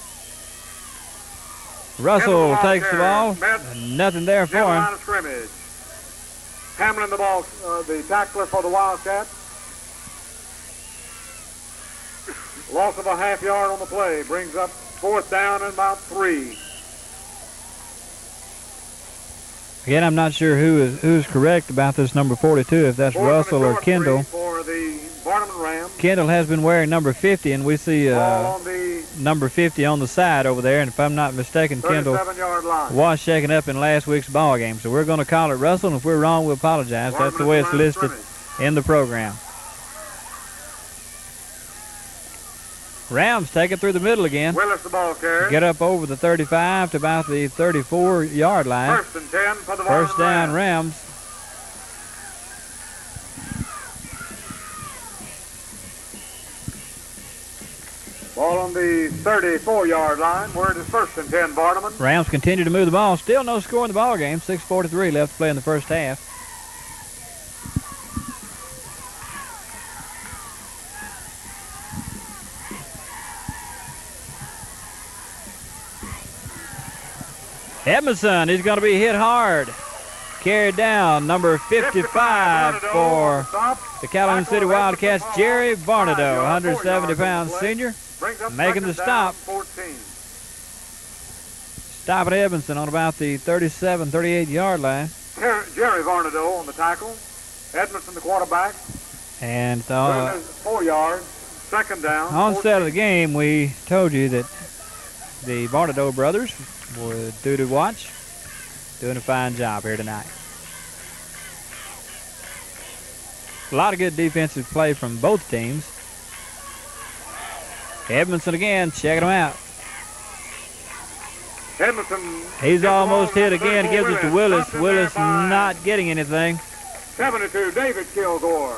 Russell takes the ball. Met Nothing there for near the him. line of scrimmage. Hamlin the ball, the tackler for the Wildcats. Loss of a half yard on the play brings up 4th down and about 3. Again, I'm not sure who's correct about this number 42, if that's 4th and a Russell or short Kendall. 3 for the Vardaman Rams. Kendall has been wearing number 50, and we see Ball on the number 50 on the side over there. And if I'm not mistaken, Kendall 37-yard line. was shaken up in last week's ball game. So we're going to call it Russell, and if we're wrong, we apologize. That's the way it's listed in the program. Rams take it through the middle again. Willis the ball carrier. Get up over the 35 to about the 34-yard line. 1st and 10 for the First Vardaman down, Rams. Rams. Ball on the 34-yard line where it is 1st and 10 Vardaman. Rams continue to move the ball. Still no score in the ball game. 6:43 left to play in the first half. Edmondson, he's going to be hit hard. Carried down, number 55 for the Calhoun City Wildcats, Jerry Varnado, 170-pound senior, making the stop. Stopping Edmondson on about the 37, 38-yard line. Jerry Varnado on the tackle. Edmondson the quarterback. And 4 yards, 2nd down. onset of the game, we told you that the Varnado brothers would do to watch. Doing a fine job here tonight. A lot of good defensive play from both teams. Edmondson again, checking them out. Edmondson. He's almost hit again. Gives it to Willis. Willis not getting anything. 72, David Kilgore.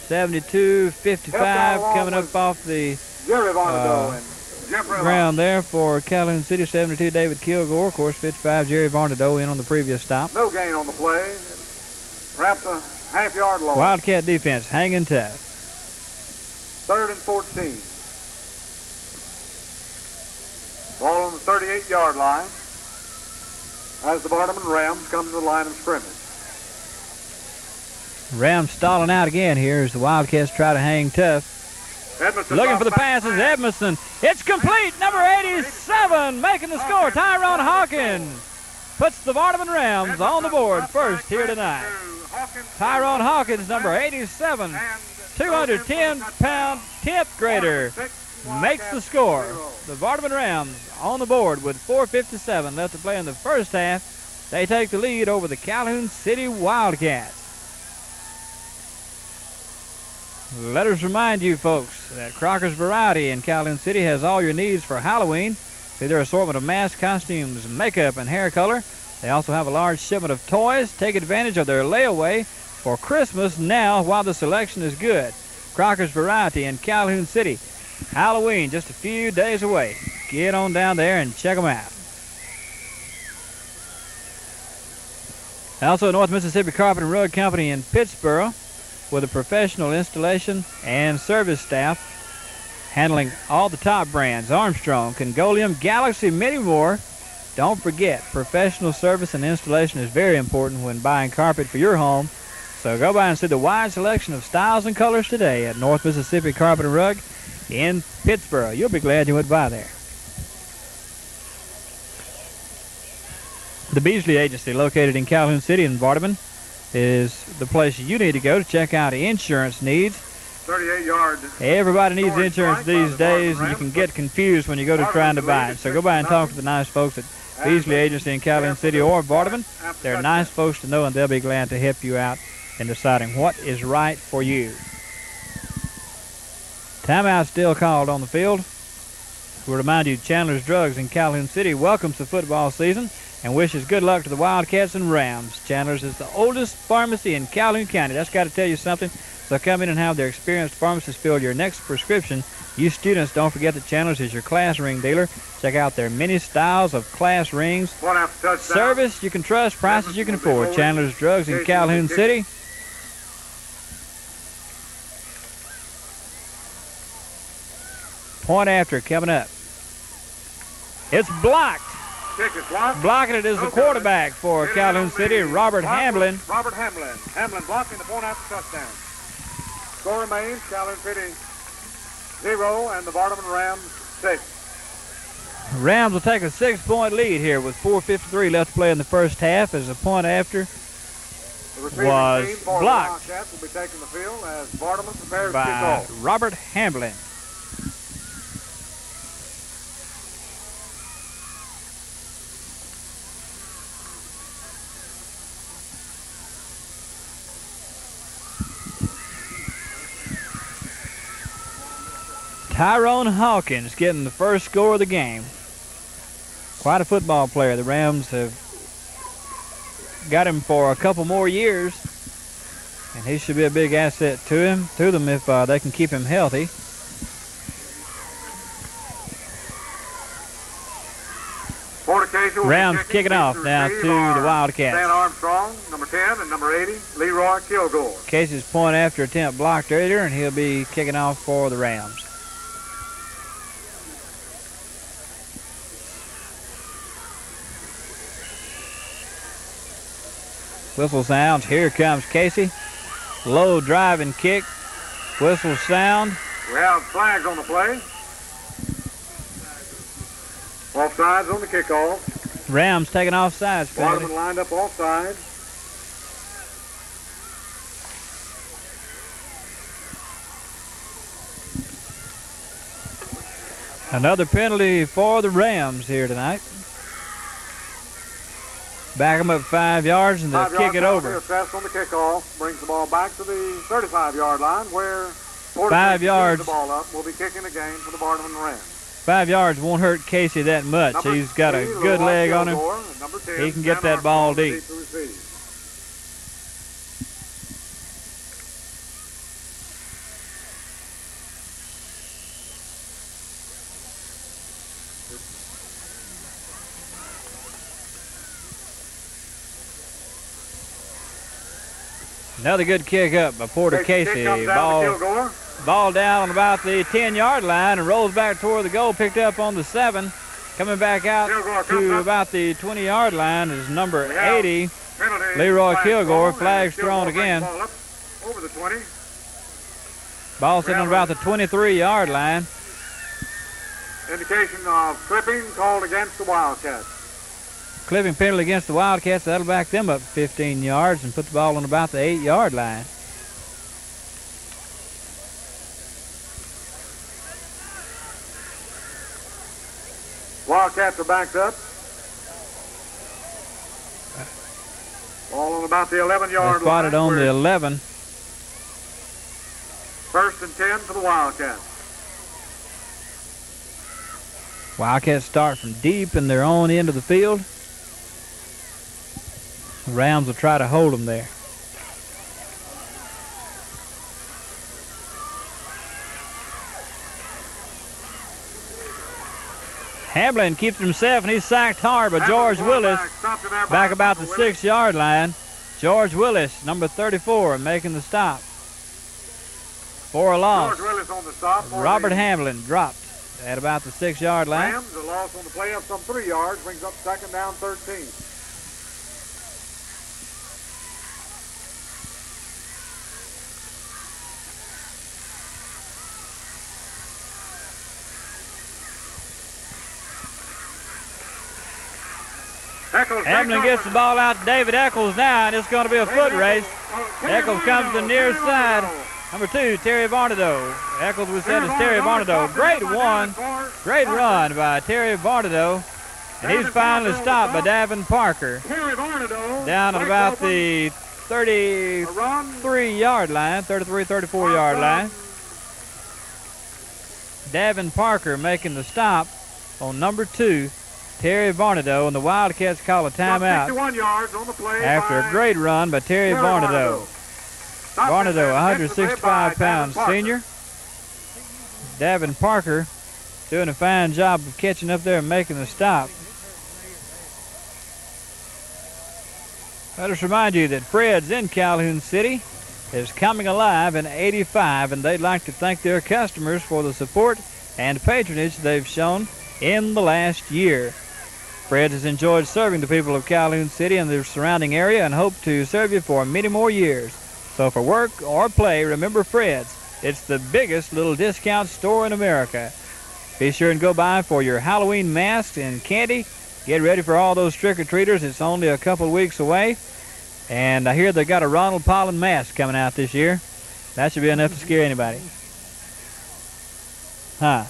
72-55 coming up off the Jerry Varnado and Jeffrey ground there for Calhoun City. 72, David Kilgore. Of course, 55, Jerry Varnado in on the previous stop. No gain on the play. Perhaps a half-yard loss. Wildcat defense hanging tough. 3rd and 14. Ball on the 38-yard line as the Vardaman Rams come to the line of scrimmage. Rams stalling out again here as the Wildcats try to hang tough. Edmondson Looking for the passes, Edmondson. It's complete, number 87, making the score. Tyrone Hawkins puts the Vardaman Rams on the board first here tonight. Tyrone Hawkins, number 87, 210-pound 10th grader, makes the score. The Vardaman Rams on the board with 4:57 left to play in the first half. They take the lead over the Calhoun City Wildcats. Let us remind you folks that Crocker's Variety in Calhoun City has all your needs for Halloween. See their assortment of mask costumes, makeup, and hair color. They also have a large shipment of toys. Take advantage of their layaway for Christmas now while the selection is good. Crocker's Variety in Calhoun City. Halloween just a few days away. Get on down there and check them out. Also, North Mississippi Carpet and Rug Company in Pittsburgh with a professional installation and service staff handling all the top brands, Armstrong, Congolium, Galaxy, many more. Don't forget, professional service and installation is very important when buying carpet for your home. So go by and see the wide selection of styles and colors today at North Mississippi Carpet and Rug in Pittsburgh. You'll be glad you went by there. The Beasley Agency, located in Calhoun City and Vardaman, is the place you need to go to check out insurance needs. 38-yard. Everybody needs insurance these days, and you can get confused when you go to trying to buy it. So go by and talk to the nice folks at Beasley Agency in Calhoun City or Vardaman. They're nice folks to know, and they'll be glad to help you out in deciding what is right for you. Timeout still called on the field. We'll remind you, Chandler's Drugs in Calhoun City welcomes the football season and wishes good luck to the Wildcats and Rams. Chandler's is the oldest pharmacy in Calhoun County. That's got to tell you something. So come in and have their experienced pharmacists fill your next prescription. You students, don't forget that Chandler's is your class ring dealer. Check out their many styles of class rings. Service you can trust, prices you can afford. Chandler's Drugs in Calhoun City. Point after coming up. It's blocked. Kick is blocked. Blocking it is the quarterback for Calhoun City, Robert Hamlin. Robert Hamlin. Hamlin blocking the point after touchdown. Score remains Calhoun City 0 and the Vardaman Rams 6. Rams will take a 6-point lead here with 4:53 left to play in the first half as the point after The receiving was team for blocked the Wildcats will be taking the field as Vardaman prepares to by kick off. Robert Hamlin. Tyrone Hawkins getting the first score of the game. Quite a football player. The Rams have got him for a couple more years, and he should be a big asset to them if they can keep him healthy. Rams kicking off now to the Wildcats. Stan Armstrong, number 10, and number 80, Leroy Kilgore. Casey's point after attempt blocked earlier, and he'll be kicking off for the Rams. Whistle sounds. Here comes Casey. Low driving kick. Whistle sound. We have flags on the play. Offsides on the kickoff. Rams taking offsides. Vardaman lined up offside. Another penalty for the Rams here tonight. Back them up 5 yards and they'll kick it over. Fast on the kickoff. Brings the ball back to the 35-yard line where 5 yards. The ball up. Will be kicking the game for the Vardaman Rams. 5 yards won't hurt Casey that much. He's got a good leg on him. He can get that ball deep. Another good kick up by Porter Casey. Ball down on about the 10-yard line and rolls back toward the goal, picked up on the 7. Coming back out to about the 20-yard line is number 80, Leroy Kilgore. Flags thrown again. Over the 20. Ball sitting on about the 23-yard line. Indication of clipping called against the Wildcats. Clipping penalty against the Wildcats. That'll back them up 15 yards and put the ball on about the 8-yard line. Wildcats are backed up. Ball on about the 11-yard line. Spotted on the 11. First and 10 for the Wildcats. Wildcats start from deep in their own end of the field. The Rams will try to hold them there. Hamlin keeps himself, and he's sacked hard by George Willis. Back about the 6-yard line. George Willis, number 34, making the stop. For a loss. George Willis on the stop. Robert Hamlin dropped at about the 6-yard line. Rams, a loss on the play of some 3 yards, brings up second down 13. Hamlin gets the ball out to David Eccles now, and it's going to be a foot race. Eccles comes to the near side. Number 2, Terry Varnado. Eccles was sent as Terry Varnado. Great run by Terry Varnado. And he's finally stopped by Davin Parker. Down at about the 33-yard line, 34-yard line. Davin Parker making the stop on number 2, Terry Varnado, and the Wildcats call a timeout after a great run by Terry Varnado. Varnado, 165-pound senior. Davin Parker doing a fine job of catching up there and making the stop. Let us remind you that Fred's in Calhoun City is coming alive in '85, and they'd like to thank their customers for the support and patronage they've shown in the last year. Fred has enjoyed serving the people of Calhoun City and the surrounding area and hope to serve you for many more years. So for work or play, remember Fred's. It's the biggest little discount store in America. Be sure and go by for your Halloween masks and candy. Get ready for all those trick-or-treaters. It's only a couple weeks away. And I hear they got a Ronald Pollan mask coming out this year. That should be enough to scare anybody. Huh.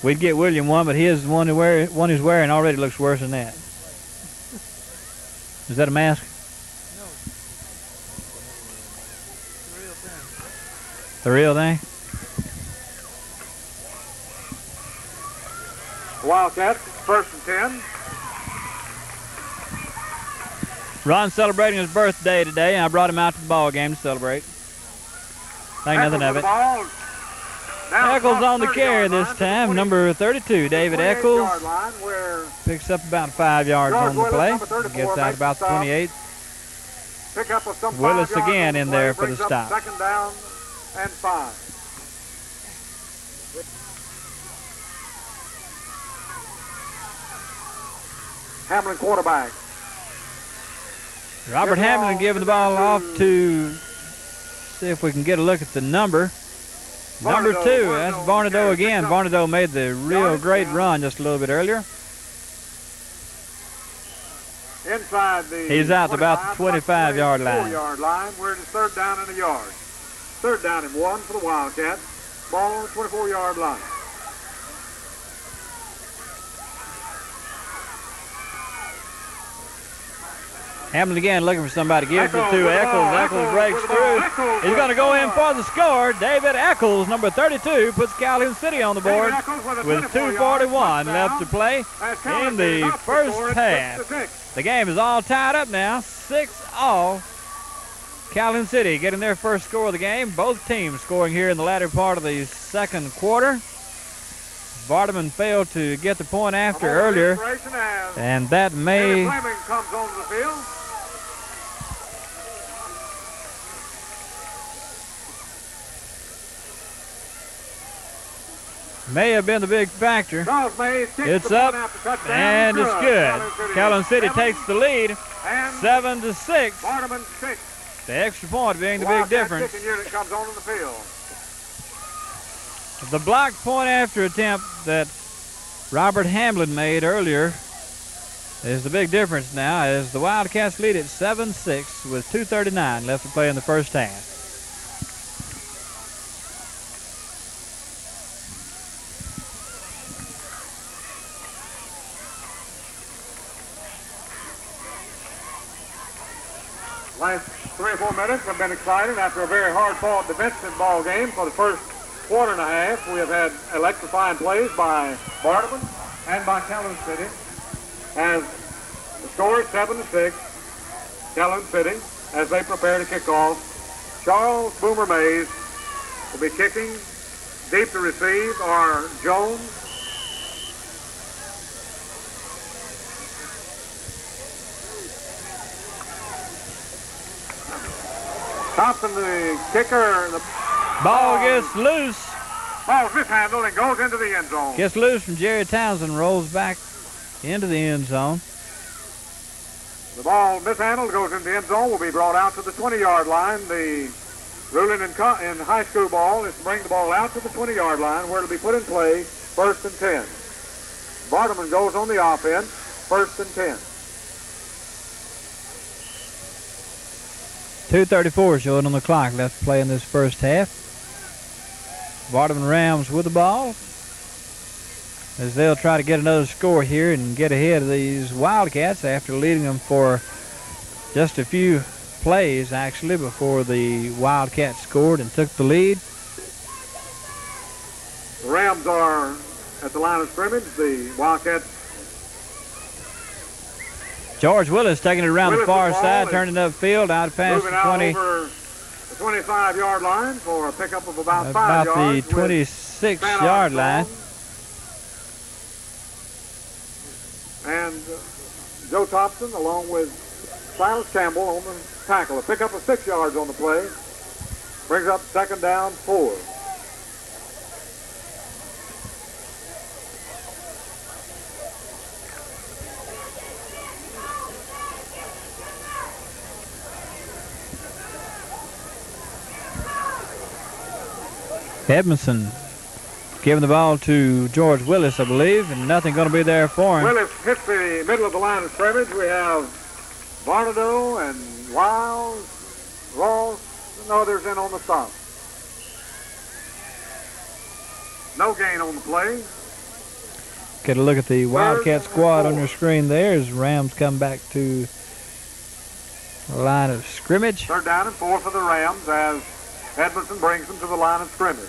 We'd get William one, but his one he's wearing already looks worse than that. Is that a mask? No. The real thing. The real thing? Wildcats, 1st and 10. Ron's celebrating his birthday today, and I brought him out to the ball game to celebrate. Think nothing of it. Eccles on the carry this time, number 32, David Eccles. Picks up about 5 yards on the play. Gets out about the 28. Willis again in there for the stop. 2nd down and 5. Hamlin quarterback. Robert Hamlin giving the ball off to, see if we can get a look at the number. Number 2, that's Varnadoe again. Varnadoe made the real great run just a little bit earlier. Inside the He's out to about the 25-yard line. 4-yard line. We're at 3rd down and a yard. 3rd down and 1 for the Wildcats. Ball on the 24-yard line. Hamlin again looking for somebody. Gives it to Eccles. Eccles breaks through. He's going to go in for the score. David Eccles, number 32, puts Calhoun City on the board with 2:41 left to play in the first half. The game is all tied up now, 6-all. Calhoun City getting their first score of the game. Both teams scoring here in the latter part of the second quarter. Vardaman failed to get the point after earlier, and that may comes onto the field. may have been the big factor. It's up, and it's good. Calhoun City takes the lead, 7-6. The extra point being the big difference. Comes onto the field. The block point after attempt that Robert Hamlin made earlier is the big difference now, as the Wildcats lead at 7-6 with 2:39 left to play in the first half. Last 3 or 4 minutes have been exciting after a very hard-fought defensive ball game. For the first quarter and a half, we have had electrifying plays by Vardaman and by Calhoun City. As the score is 7-6, Calhoun City, as they prepare to kick off. Charles Boomer Mays will be kicking. Deep to receive are Jones, Thompson, the kicker. The Ball gets loose. Ball mishandled and goes into the end zone. Gets loose from Jerry Townsend, rolls back into the end zone. The ball mishandled, goes into the end zone, will be brought out to the 20-yard line. The ruling in high school ball is to bring the ball out to the 20-yard line where it'll be put in play, 1st and 10. Vardaman goes on the offense, 1st and 10. 2:34 showing on the clock left to play in this first half. Vardaman Rams with the ball as they'll try to get another score here and get ahead of these Wildcats after leading them for just a few plays actually before the Wildcats scored and took the lead. The Rams are at the line of scrimmage. The Wildcats. George Willis taking it around Willis the far the ball side, is turning upfield out past moving the out 20. over the 25-yard line for a pickup of about 5 About yards. the 26-yard line. And Joe Thompson along with Silas Campbell on the tackle. A pickup of 6 yards on the play. Brings up 2nd down, 4. Edmondson giving the ball to George Willis, I believe, and nothing going to be there for him. Willis hits the middle of the line of scrimmage. We have Varnado and Wiles, Ross, and others in on the stop. No gain on the play. Get a look at the Wildcat squad on your screen there as Rams come back to the line of scrimmage. 3rd down and 4 for the Rams as Edmondson brings them to the line of scrimmage.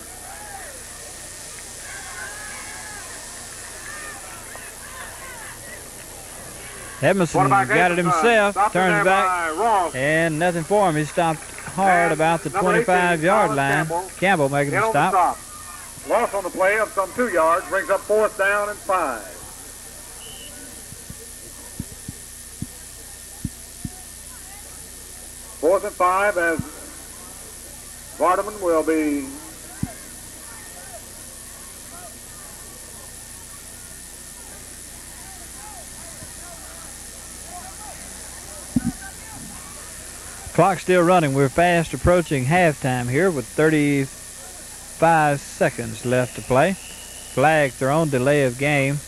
Edmondson got it himself, turns back, Ross. and nothing for him. He stopped hard about the 25-yard line. Campbell making the stop. Loss on the play of some 2 yards brings up 4th down and 5. Fourth and 5 as Vardaman will be Clock still running. We're fast approaching halftime here with 35 seconds left to play. Flag thrown, delay of game.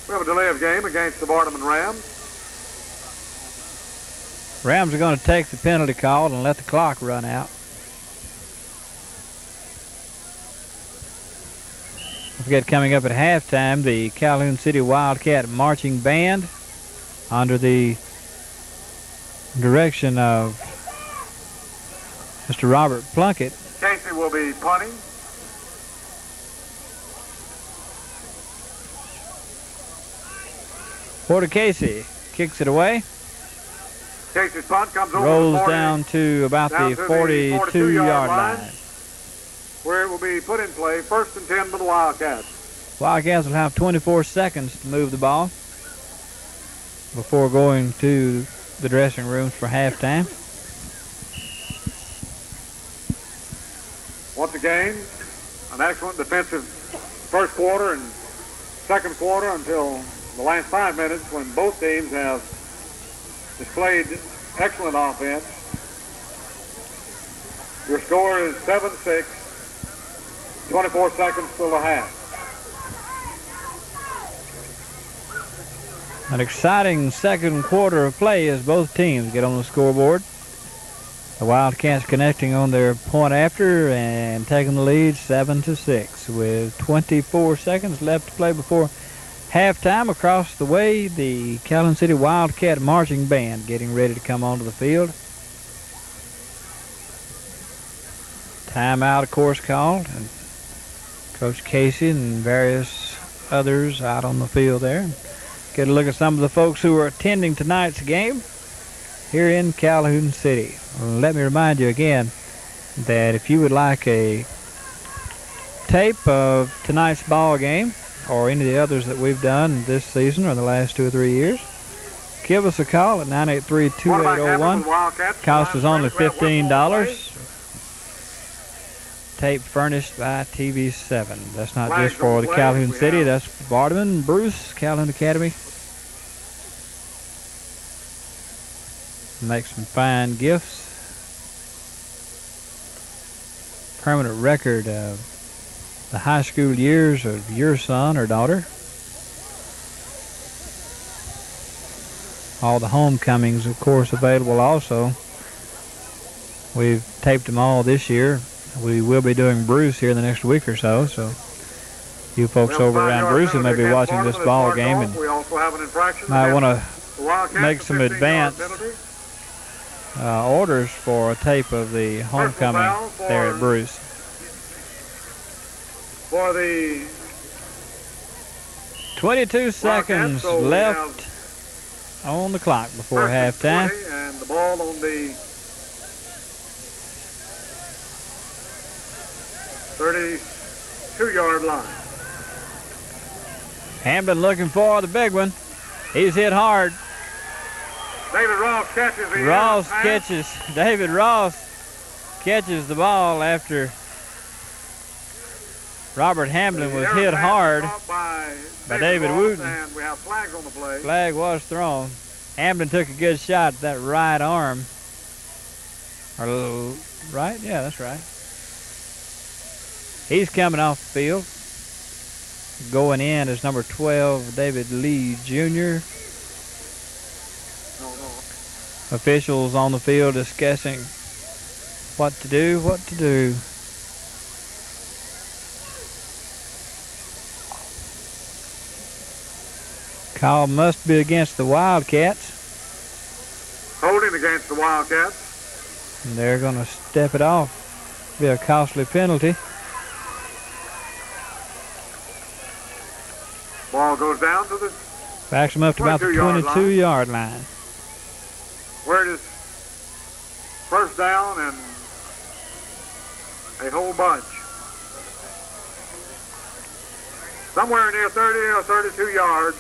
We have a delay of game against the Vardaman Rams. Rams are going to take the penalty call and let the clock run out. Don't forget, coming up at halftime, the Calhoun City Wildcat Marching Band under the direction of Mr. Robert Plunkett. Casey will be punting. Porter Casey kicks it away. Casey's punt comes over Rolls the 40, down to about the 42-yard line, where it will be put in play 1st and 10 for the Wildcats. Wildcats will have 24 seconds to move the ball before going to the dressing rooms for halftime. Once again, an excellent defensive first quarter and second quarter until the last 5 minutes when both teams have displayed excellent offense. Your score is 7-6, 24 seconds till the half. An exciting second quarter of play as both teams get on the scoreboard. The Wildcats connecting on their point after and taking the lead 7-6 with 24 seconds left to play before halftime. Across the way, the Calhoun City Wildcat Marching Band getting ready to come onto the field. Timeout, of course, called. And Coach Casey and various others out on the field there. Get a look at some of the folks who are attending tonight's game here in Calhoun City. Let me remind you again that if you would like a tape of tonight's ball game or any of the others that we've done this season or the last 2 or 3 years, give us a call at 983-2801. Cost is only $15. Tape furnished by TV7. That's not just for the Calhoun City. That's Vardaman, Bruce, Calhoun Academy. Make some fine gifts. Permanent record of the high school years of your son or daughter. All the homecomings, of course, available also. We've taped them all this year. We will be doing Bruce here in the next week or so. So you folks over around Bruce who may be watching this ball game and might want to make some advance orders for a tape of the homecoming there at Bruce. For the 22 seconds left on the clock before halftime. And the ball on the 32-yard line. Hamden looking for the big one. He's hit hard. David Ross catches the David Ross catches the ball after Robert Hamlin was hit hard by David Wooten. And we have flags on the play. Flag was thrown. Hamlin took a good shot at that right arm. Right? Yeah, that's right. He's coming off the field. Going in is number 12, David Lee Jr. Officials on the field discussing what to do. Call must be against the Wildcats. Holding against the Wildcats. And they're going to step it off. Be a costly penalty. Ball goes down to the Backs them up to about the 22-yard line. Where it is first down and a whole bunch. Somewhere near 30 or 32 yards.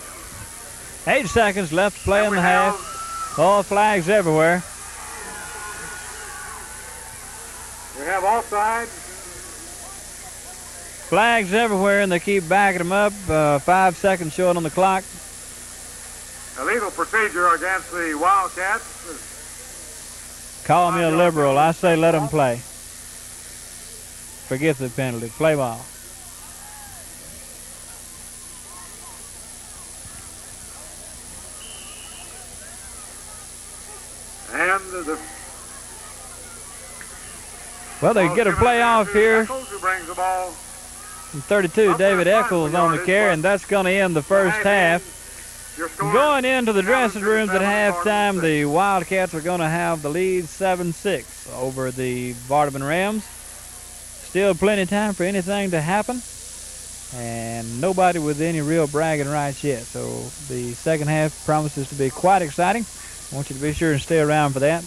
8 seconds left to play in the half. All flags everywhere. We have offside. Flags everywhere, and they keep backing them up. 5 seconds short on the clock. Illegal procedure against the Wildcats. Call me a liberal. I say let them play. Forget the penalty. Play ball. And well, they get a play off here. Who brings the ball? 32, David Eccles on the carry, and that's going to end the first half. Going into the dressing rooms at halftime, the Wildcats are going to have the lead 7-6 over the Vardaman Rams. Still plenty of time for anything to happen, and nobody with any real bragging rights yet. So the second half promises to be quite exciting. I want you to be sure and stay around for that.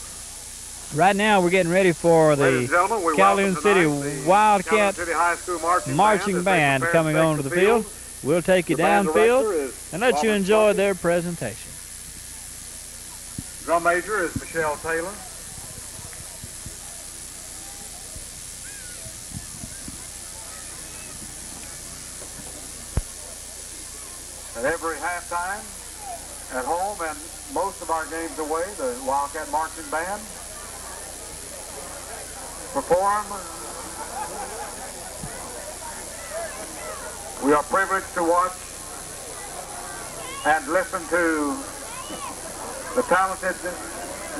Right now, we're getting ready for the Calhoun City Wildcat marching band coming onto the field. We'll take you downfield and let you enjoy their presentation. Drum major is Michelle Taylor. At every halftime, at home and most of our games away, the Wildcat Marching Band perform. We are privileged to watch and listen to the talented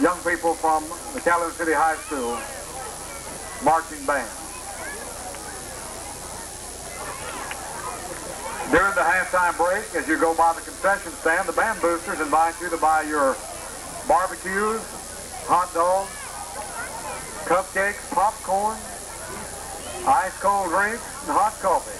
young people from the Calhoun City High School marching band. During the halftime break, as you go by the concession stand, the band boosters invite you to buy your barbecues, hot dogs, cupcakes, popcorn, ice cold drinks, and hot coffee.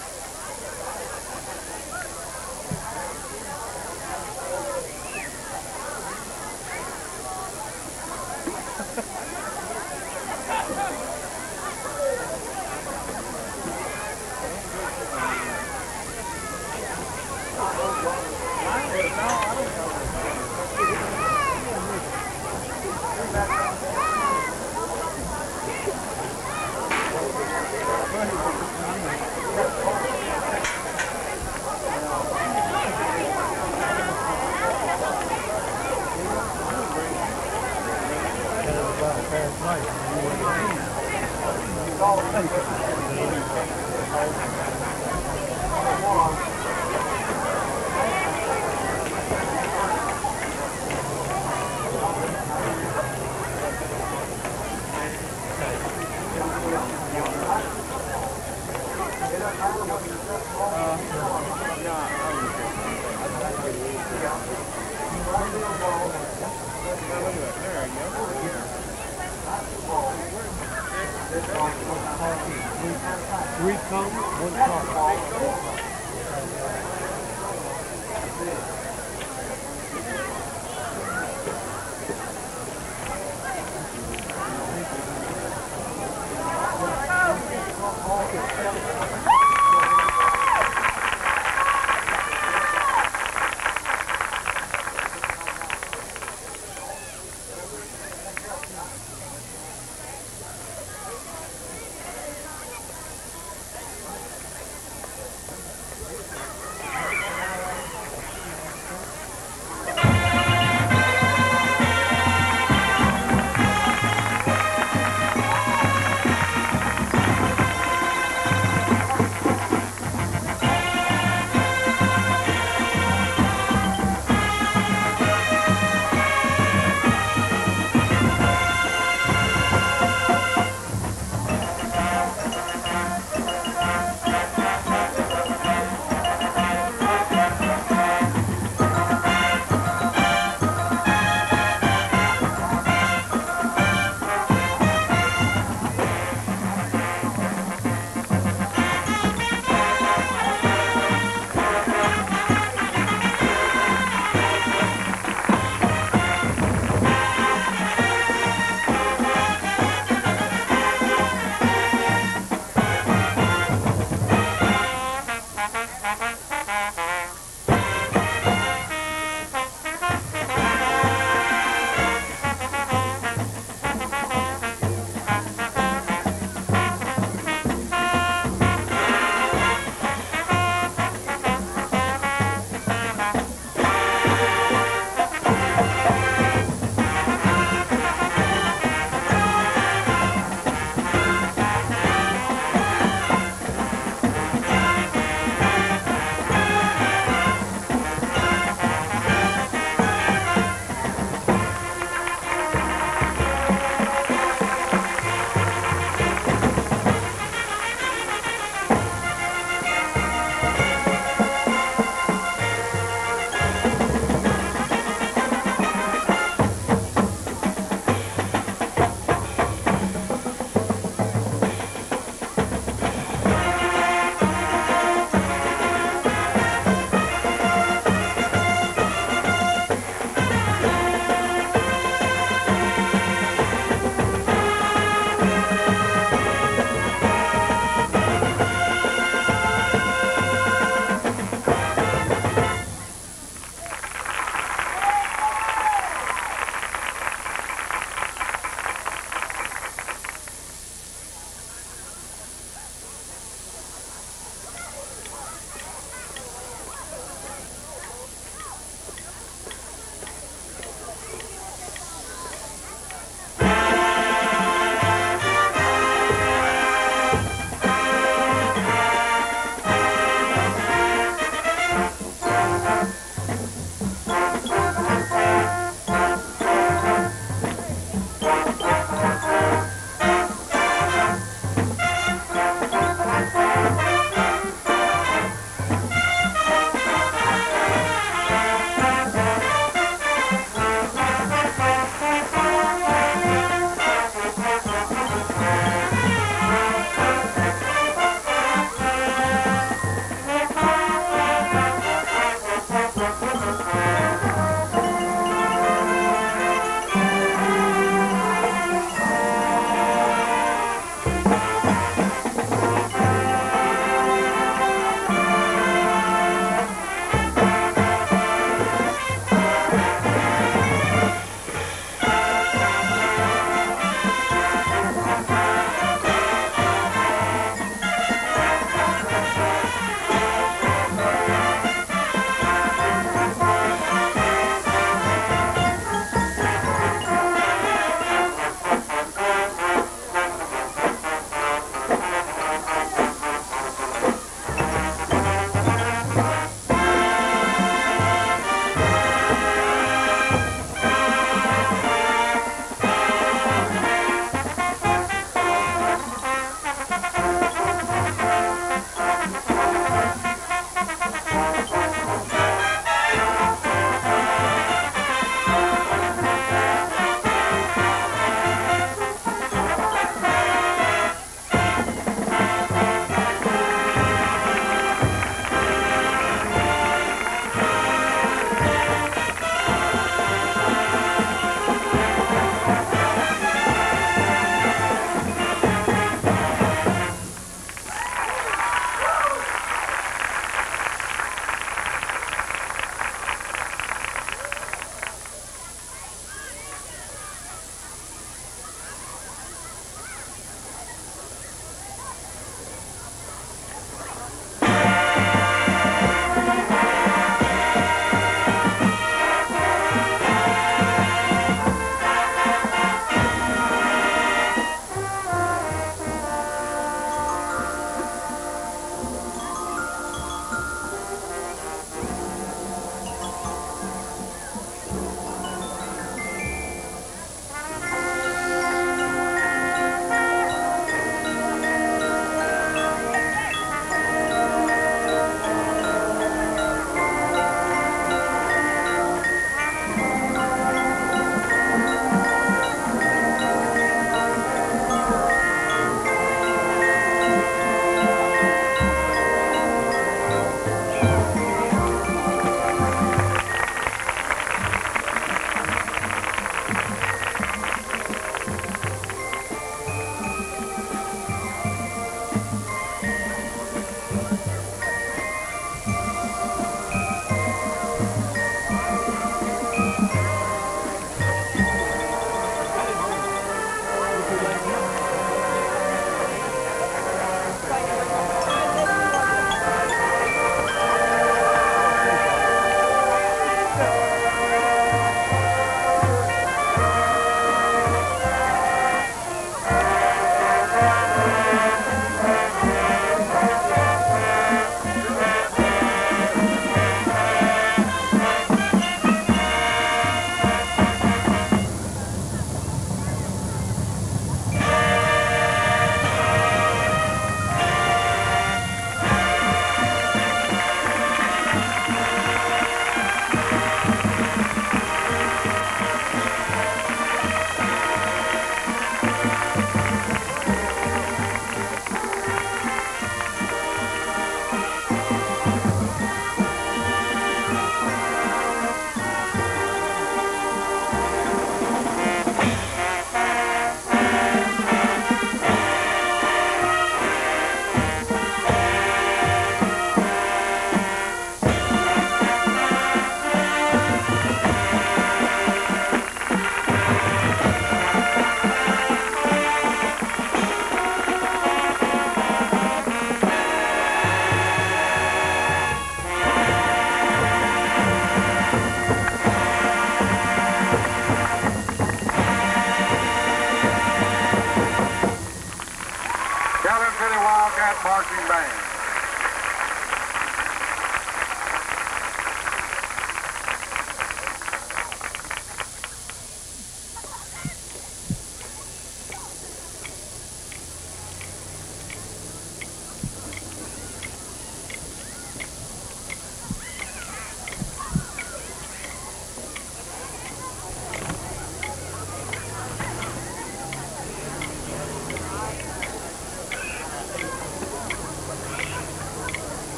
marching band.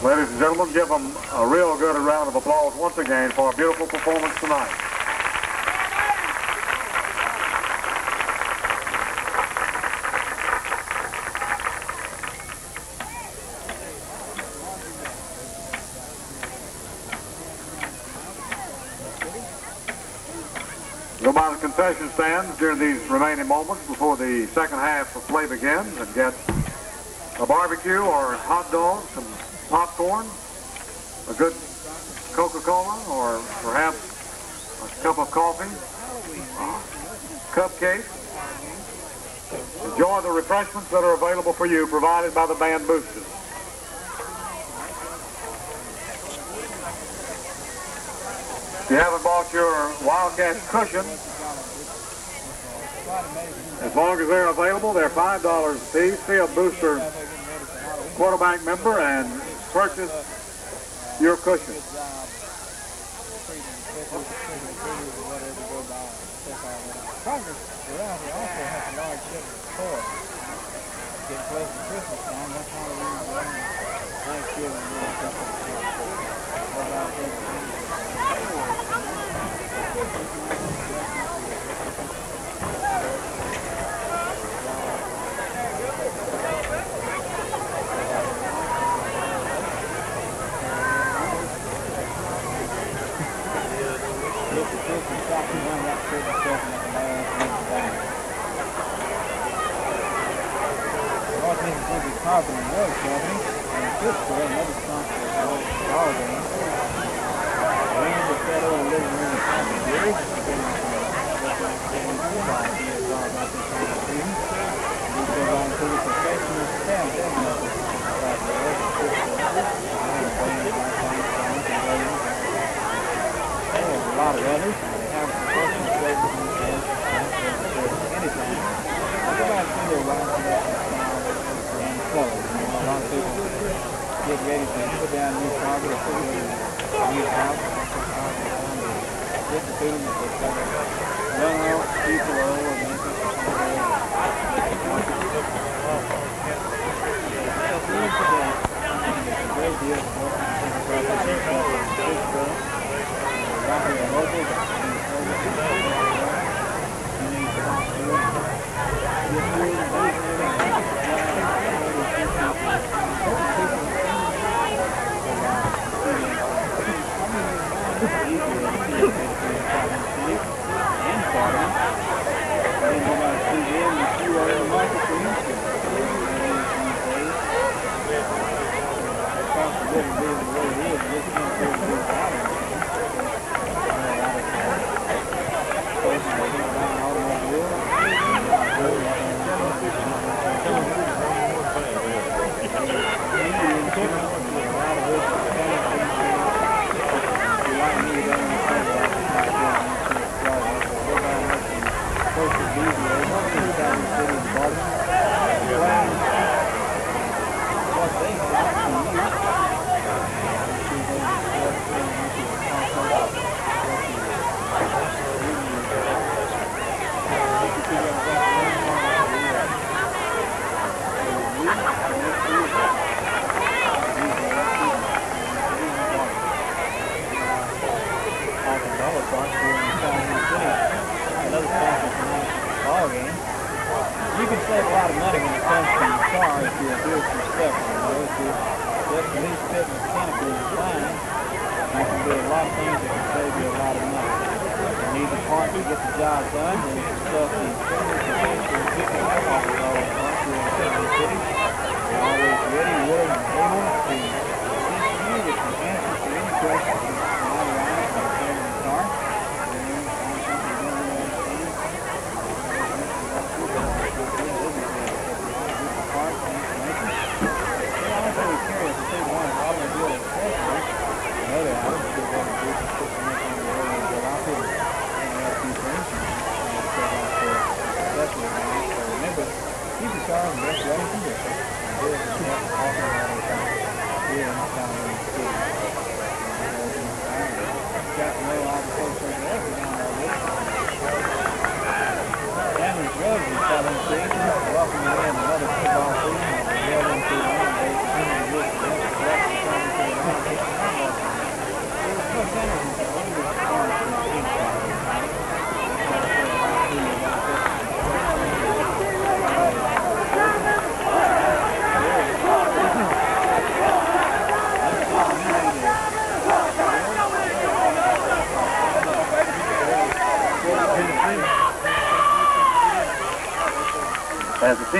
Ladies and gentlemen, give them a real good round of applause once again for a beautiful performance tonight. Go by the concession stands during these remaining moments before the second half of play begins and get a barbecue or hot dogs, some popcorn, a good Coca-Cola, or perhaps a cup of coffee, cupcake. Enjoy the refreshments that are available for you, provided by the band boosters. If you haven't bought your Wildcat cushion, as long as they're available, they're $5 a piece. See a booster quarterback member and purchase your cushion.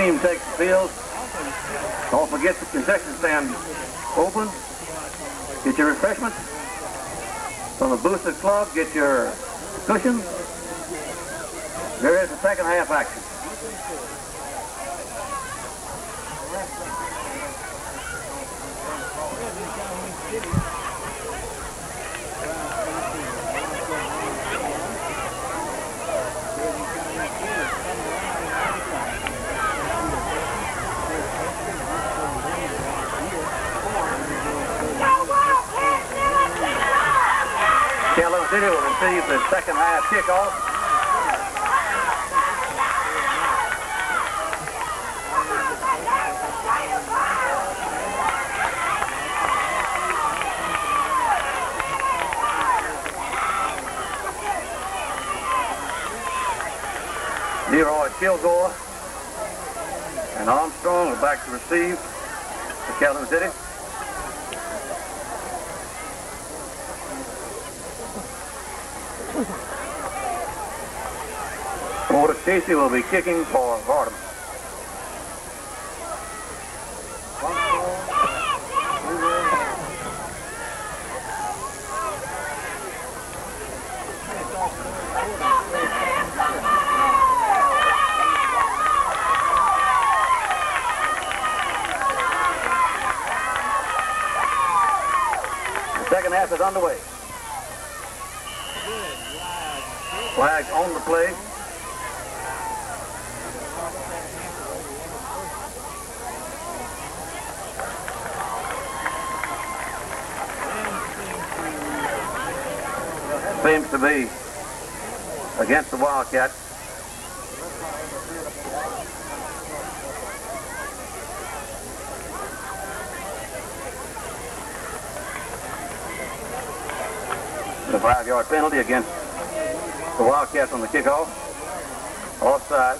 team takes the field, don't forget the concession stand open. Get your refreshments. From the Booster Club, get your cushions. There is the second half action. Calhoun City will receive the second half kickoff. Leroy Kilgore and Armstrong are back to receive for Calhoun City. Porter Casey will be kicking for Vardaman. The second half is underway. Flags on the play. Seems to be against the Wildcats. The 5-yard penalty against the Wildcats on the kickoff. Offside.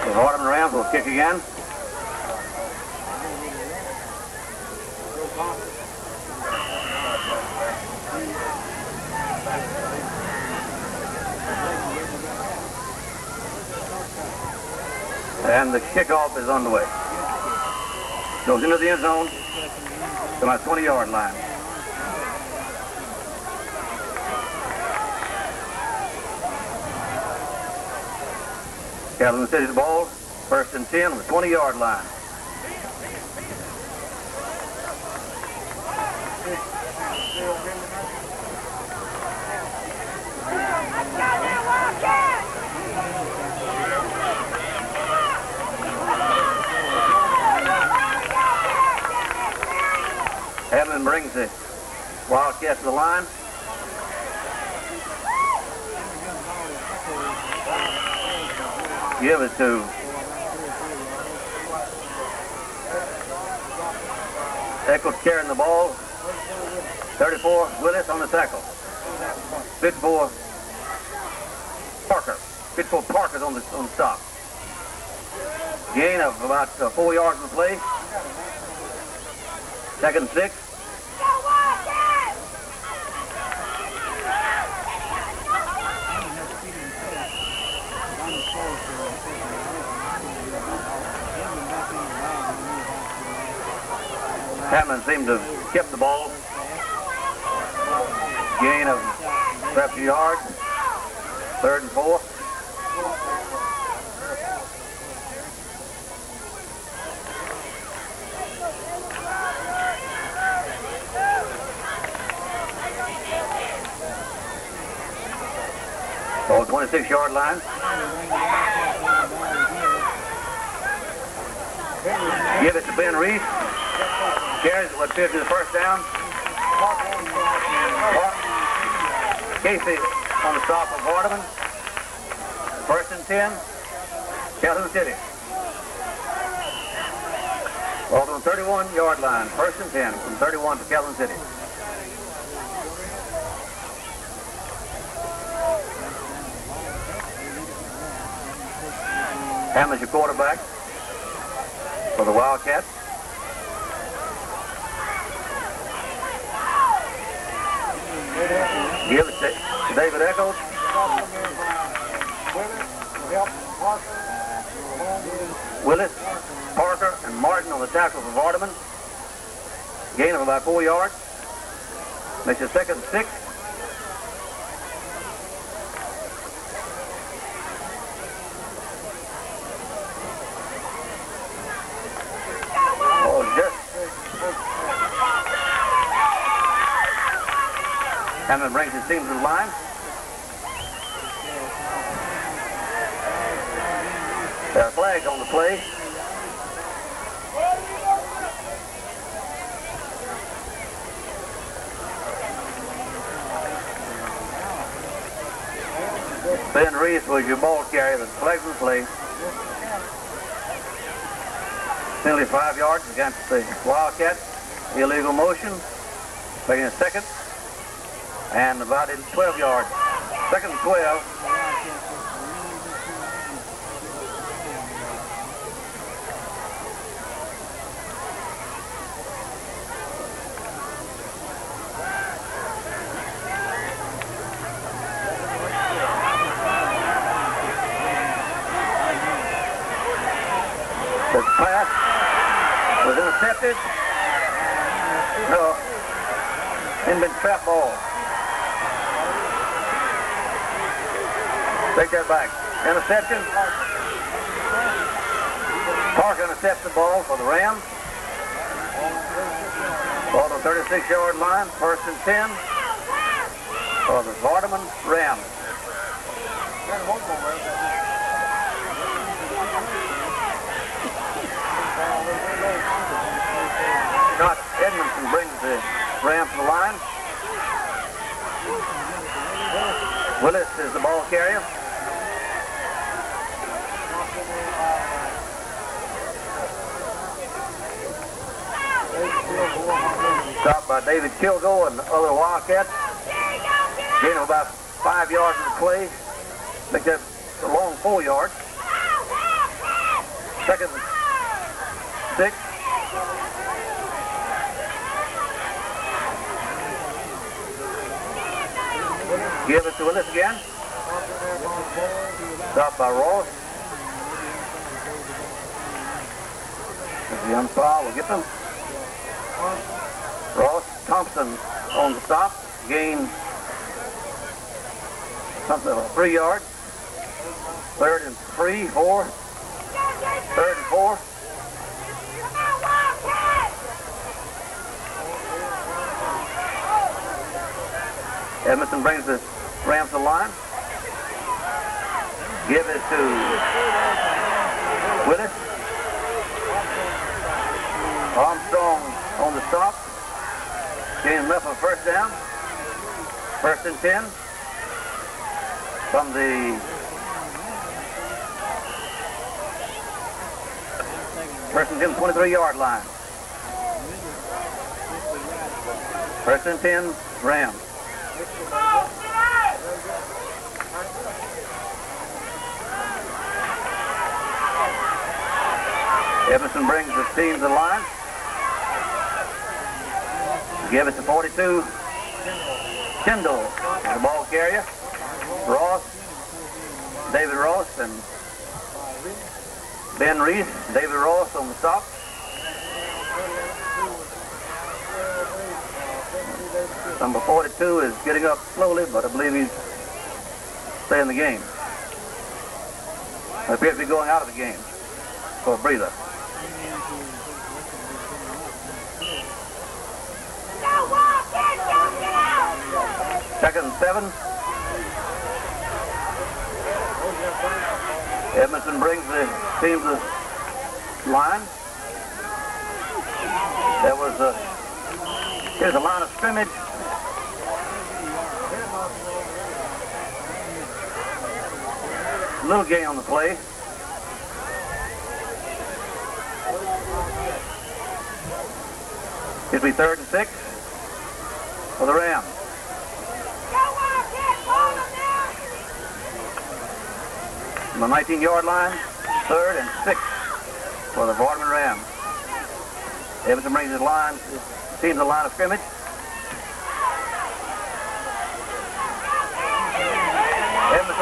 The Vardaman Rams will kick again. And the kickoff is on the way. Goes into the end zone to my 20-yard line. Calhoun City's ball, 1st and 10 on the 20-yard line. Edmund brings the Wildcats to the line. Give it to Eccles carrying the ball. 34 Willis on the tackle. 54 Parker. 54 Parker's on the stop. Gain of about 4 yards on the play. 2nd and 6. Hammond seemed to have kept the ball. Gain of perhaps a yard. 3rd and 4. Ball 26-yard line. Give it to Ben Reese. Carries what appears to be the first down. Casey on the stop of Vardaman. 1st and 10. Calhoun City. Ball on the 31-yard line. 1st and 10 from 31 to Calhoun City. Hammond's your quarterback for the Wildcats. Give it to David Eccles. Willis, Parker, and Martin on the tackle for Vardaman. Gain of about 4 yards. Makes it 2nd and 6. Oh, just. Hammond brings his team to the line. There are flags on the play. Ben Reese was your ball carrier. The flags on the play. Penalty 5 yards against the Wildcats. Illegal motion. Making it 2nd. And about in 12 yards. 2nd and 12. The pass was intercepted. No, hadn't been trap ball. Take that back. Interception. Parker intercepts the ball for the Rams. Ball to the 36-yard line. 1st and 10 for the Vardaman Rams. Scott Edmondson brings the Rams to the line. Willis is the ball carrier. Stopped by David Kilgo and the other Wildcats. Gain of about 5 yards of the play. Make that a long 4 yards. 2nd and 6. Give it to Willis again. Stopped by Ross. The umpire will get them. Ross Thompson on the stop. Gain something like 3 yards. 3rd and 3, 4. 3rd and 4. Edmondson brings the Rams to the line. Give it to Willis. Armstrong on the stop. Gain left on 1st down. 1st and 10 from the 1st and 10, 23-yard line. 1st and 10, Rams. Emerson brings the team to the line. Give it to 42. Tyndall, the ball carrier. Ross, David Ross, and Ben Reese. David Ross on the stop. Number 42 is getting up slowly, but I believe he's staying in the game. He appears to be going out of the game for a breather. Second and 7. Edmondson brings the team to the line. There was here's a line of scrimmage. Little gain on the play. It'll be 3rd and 6 for the Rams. On the 19-yard line, 3rd and 6 for the Vardaman Rams. Evanson brings his line, team to the line of scrimmage.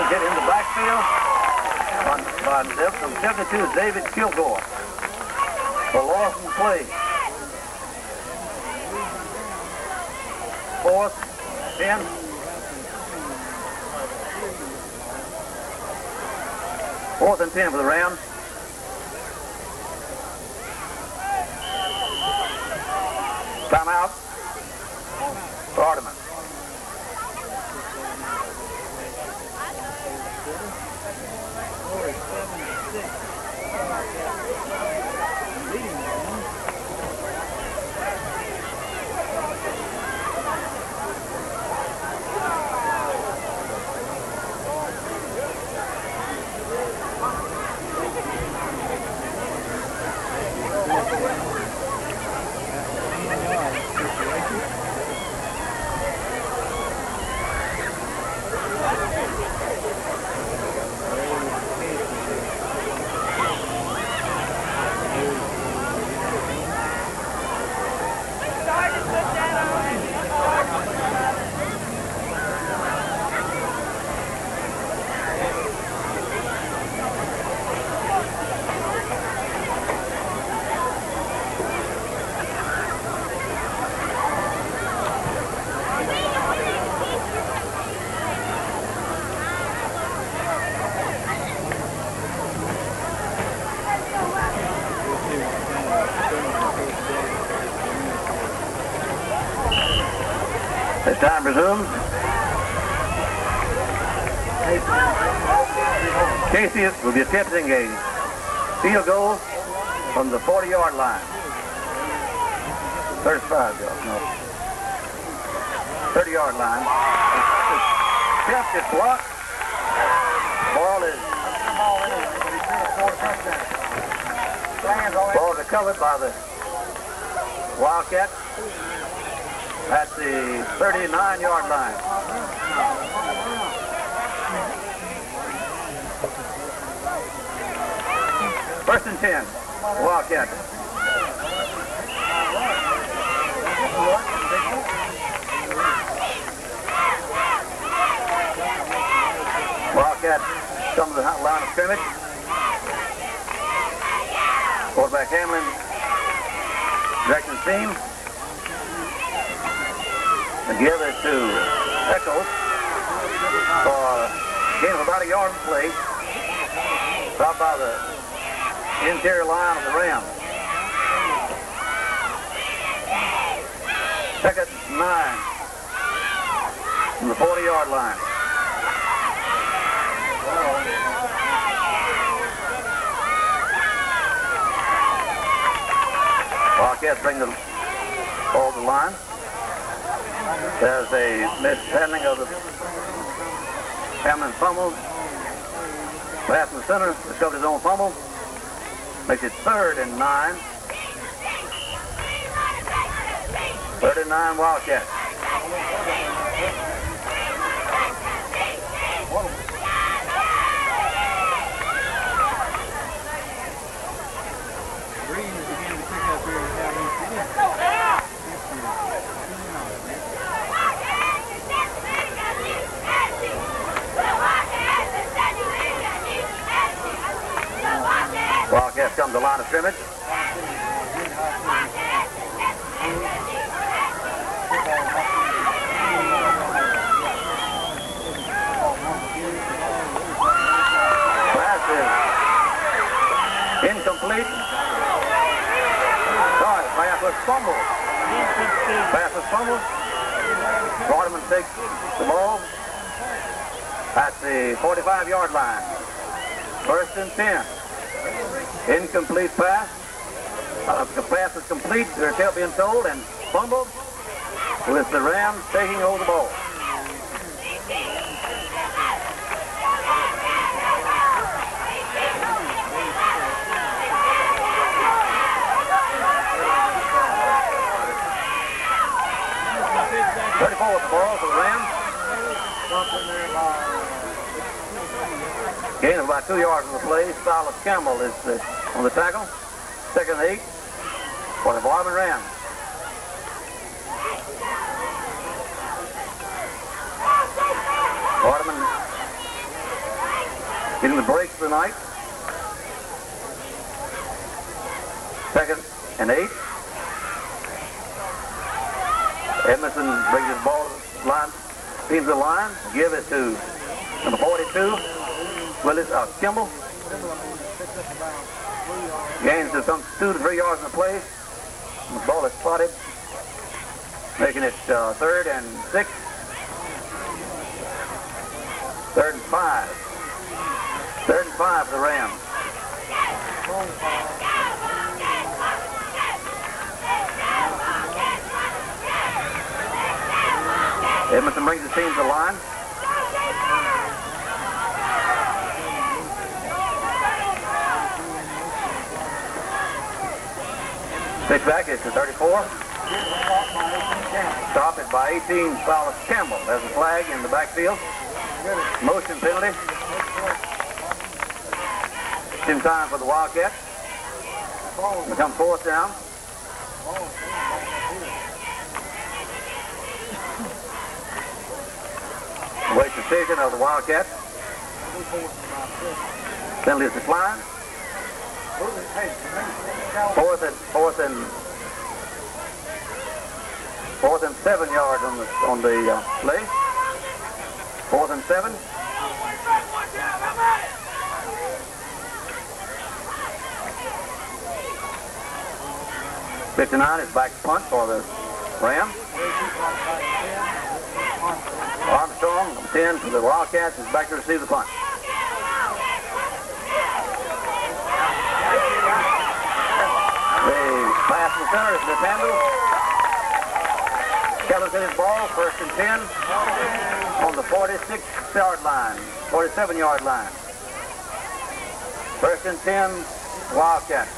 was hit in the backfield by from 72 is David Kilgore for loss in play. 4th, 10. 4th and 10 for the Rams. Timeout. Vardaman. As time resumes, Casey will be attempting a field goal from the 40-yard line. 35 yards, no. 30-yard line. Attempt is blocked. Ball is recovered by the Wildcat at the 39-yard line. First and 10, Wildcat. Wildcat come to the line of scrimmage. Quarterback Hamlin directing the team. And give it to Echols for a gain of about a yard in play. Out by the interior line of the Rams. Second 9 from the 40-yard line. Wildcats bring the ball to the line. There's a mishandling of the Hamlin fumble. Pass in the center, discovered his own fumble. Makes it 3rd and 9. 3rd and 9 Wildcats. Wildcats come to the line of scrimmage. Pass is incomplete. Sorry, pass was fumbled. Pass was fumbled. Vardaman takes the ball at the 45-yard line. First and 10. Incomplete pass. The pass is complete, they're still being told, and fumbled with the Rams taking over the ball. With the ball for the Rams. Gain of about 2 yards on the play. Silas Campbell is on the tackle. Second and 8 for the Vardaman Rams. Vardaman Getting the break for the night. 2nd and 8. Edmondson brings his ball to the line, teams the line, give it to number 42, Willis Kimball. Gains to some 2 to 3 yards in the play. The ball is spotted, making it 3rd and 6. 3rd and 5. 3rd and 5 for the Rams. Edmondson brings his team to the line. Pitch back is to 34. Stop it by 18, Silas Campbell. There's a flag in the backfield. Motion penalty. In time for the Wildcats. Becomes 4th down. Late decision of the Wildcats. Penalty is declined. 4th and 7 yards on the play. 4th and 7. '59 is back to punt for the Rams. Armstrong, number 10 for the Wildcats, is back to receive the punt. The pass in the center is mishandled. Keller's in his ball, 1st and 10 on the 46-yard line, 47-yard line. 1st and 10, Wildcats.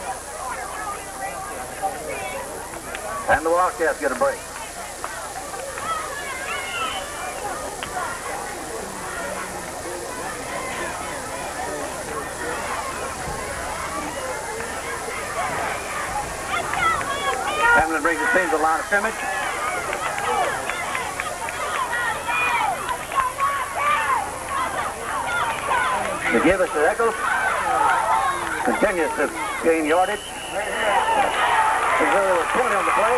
And the Wildcats get a break. Hamlin brings his team to the line of scrimmage. The give us to Eccles. Continues to gain yardage. There's a penalty on the play.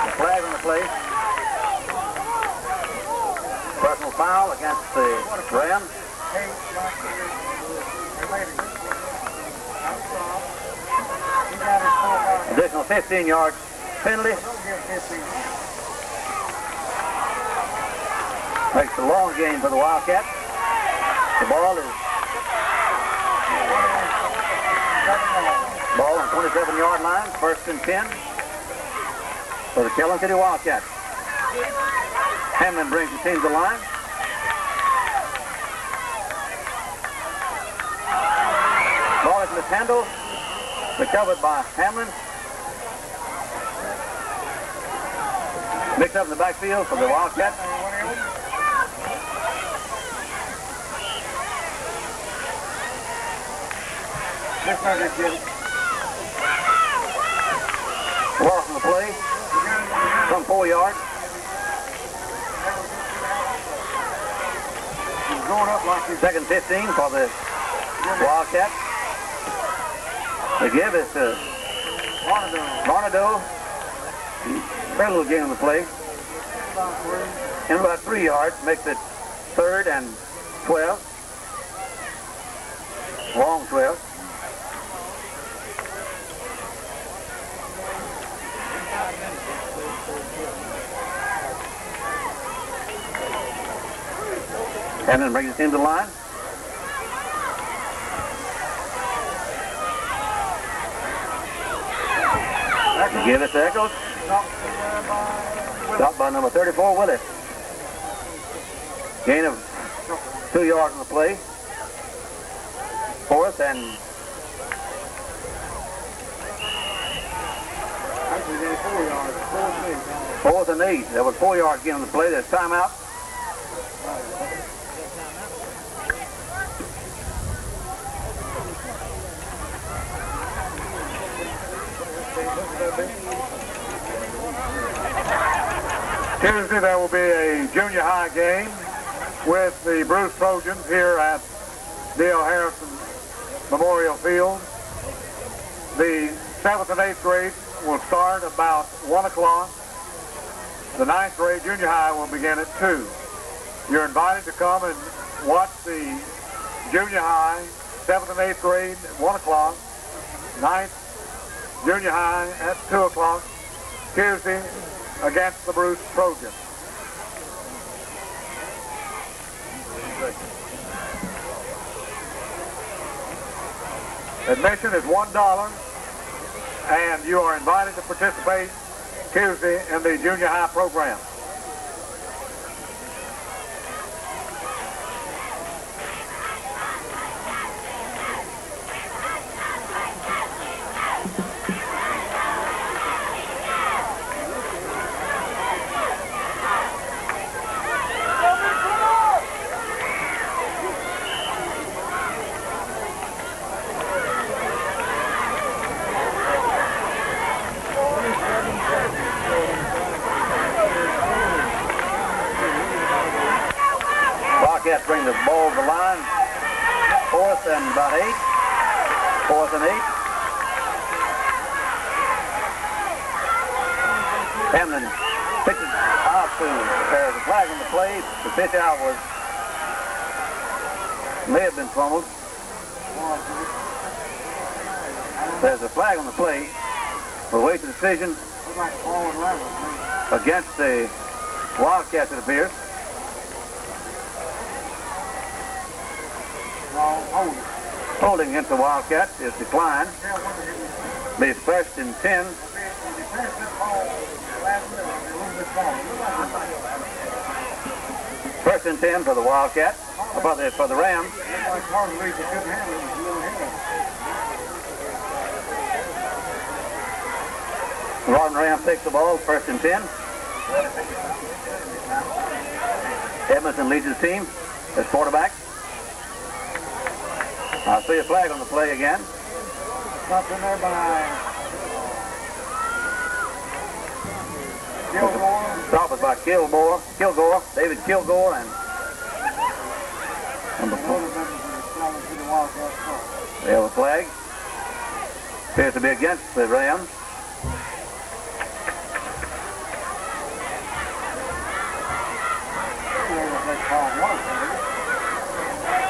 The flag on the play. Personal foul against the Rams. Additional 15-yard penalty. Makes a long gain for the Wildcats. The ball on 27-yard line, 1st and 10 for the Calhoun City Wildcats. Hamlin brings the team to the line. Ball is mishandled. Recovered by Hamlin. Mixed up in the backfield for the Wildcats. Loss in the play. Some 4 yards. Second 15 for the Wildcats. The give is to Vardaman. Very little gain on the play. In about 3 yards, makes it 3rd and 12. Long 12. Hamlin brings his team to the line. Give it to Eccles. Stopped by number 34, Willis. Gain of 2 yards on the play. 4th and 8. That was 4 yards gain on the play. There's timeout. Tuesday there will be a junior high game with the Bruce Trojans here at D.L. Harrison Memorial Field. The 7th and 8th grade will start about 1 o'clock. The 9th grade junior high will begin at 2. You're invited to come and watch the junior high, 7th and 8th grade at 1 o'clock, 9th junior high at 2 o'clock, Tuesday against the Bruce Trojans. Admission is $1, and you are invited to participate Tuesday in the junior high program. Bring the ball to the line. 4th and about 8. 4th and 8. Hamlin picks it out to, there's a flag on the play. The pitch out may have been fumbled. There's a flag on the play. We'll wait the decision against the Wildcats, it appears. Holding against the Wildcats is declined. Be 1st and 10. 1st and 10 for the Wildcats, for the Rams. Ron Ram takes the ball, 1st and 10. Edmondson leads his team as quarterback. I see a flag on the play again. Something there by Kilgore. Stop it by Kilgore, David Kilgore, and they have a flag. Appears to be against the Rams.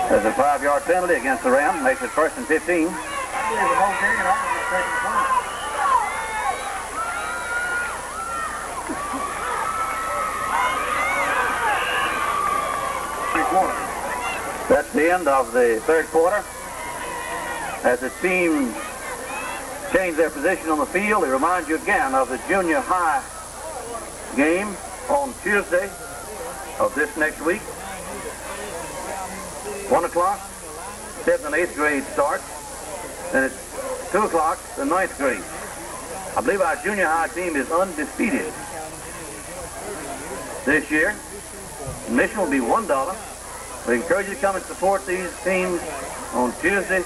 There's a 5-yard penalty against the Rams, makes it 1st and 15. That's the end of the 3rd quarter. As the team change their position on the field, they remind you again of the junior high game on Tuesday of this next week. 1 o'clock, 7th and 8th grade start. Then it's 2 o'clock, the 9th grade. I believe our junior high team is undefeated this year. Admission will be $1. We encourage you to come and support these teams on Tuesday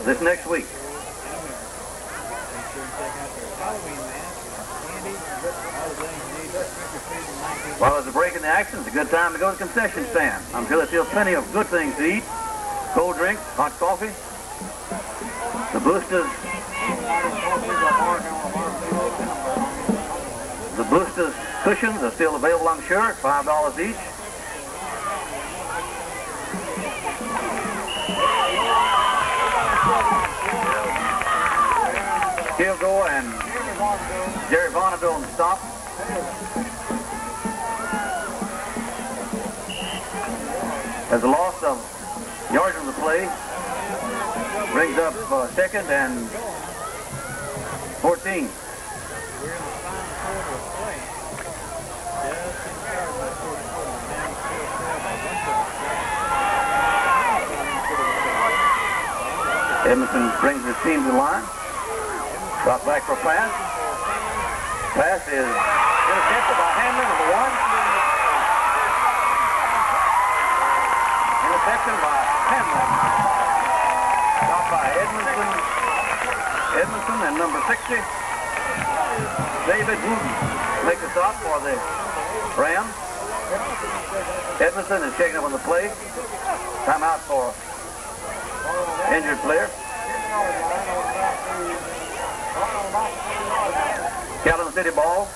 this next week. While there's a break in the action, it's a good time to go to the concession stand. I'm sure there's still plenty of good things to eat. Cold drinks, hot coffee. The Boosters cushions are still available, I'm sure, at $5 each. Kilgore and Jerry Bonneville on the stop. As a loss of yards on the play, brings up 2nd and 14. Edmondson brings his team to the line. Drop back for a pass. Pass is intercepted by Hamlin, number 1. Interception by Hamlin. Stopped by Edmondson and number 60, David Wooten, make the stop for the Rams. Edmondson is shaking up on the play. Timeout for injured player. Calhoun City ball.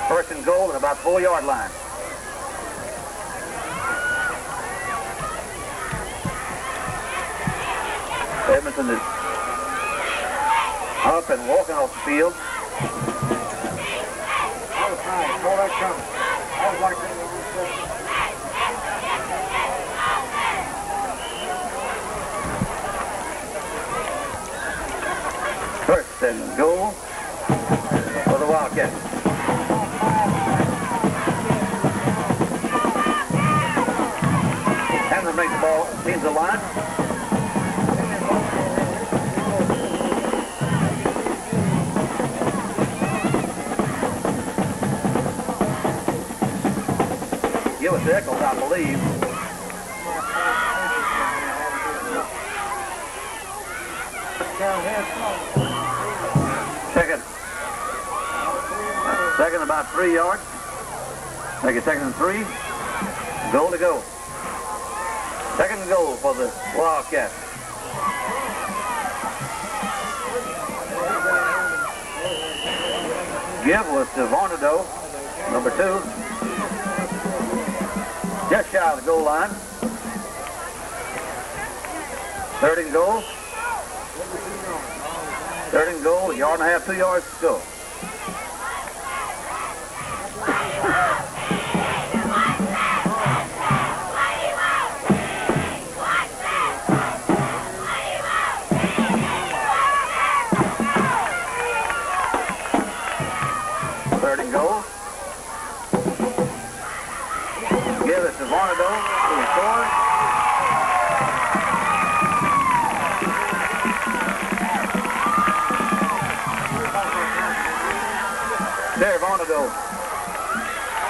First and goal at about 4-yard line. Edmondson is up and walking off the field. First and goal for the Wildcats. Hamlin makes the ball, seems the line. Give us the echoes, I believe. Second about 3 yards. Make it 2nd and 3. Goal to go. 2nd and goal for the Wildcats. Give was to Varnado, number 2. Just shy of the goal line. 3rd and goal. 3rd and goal, 1.5 yards, 2 yards to go.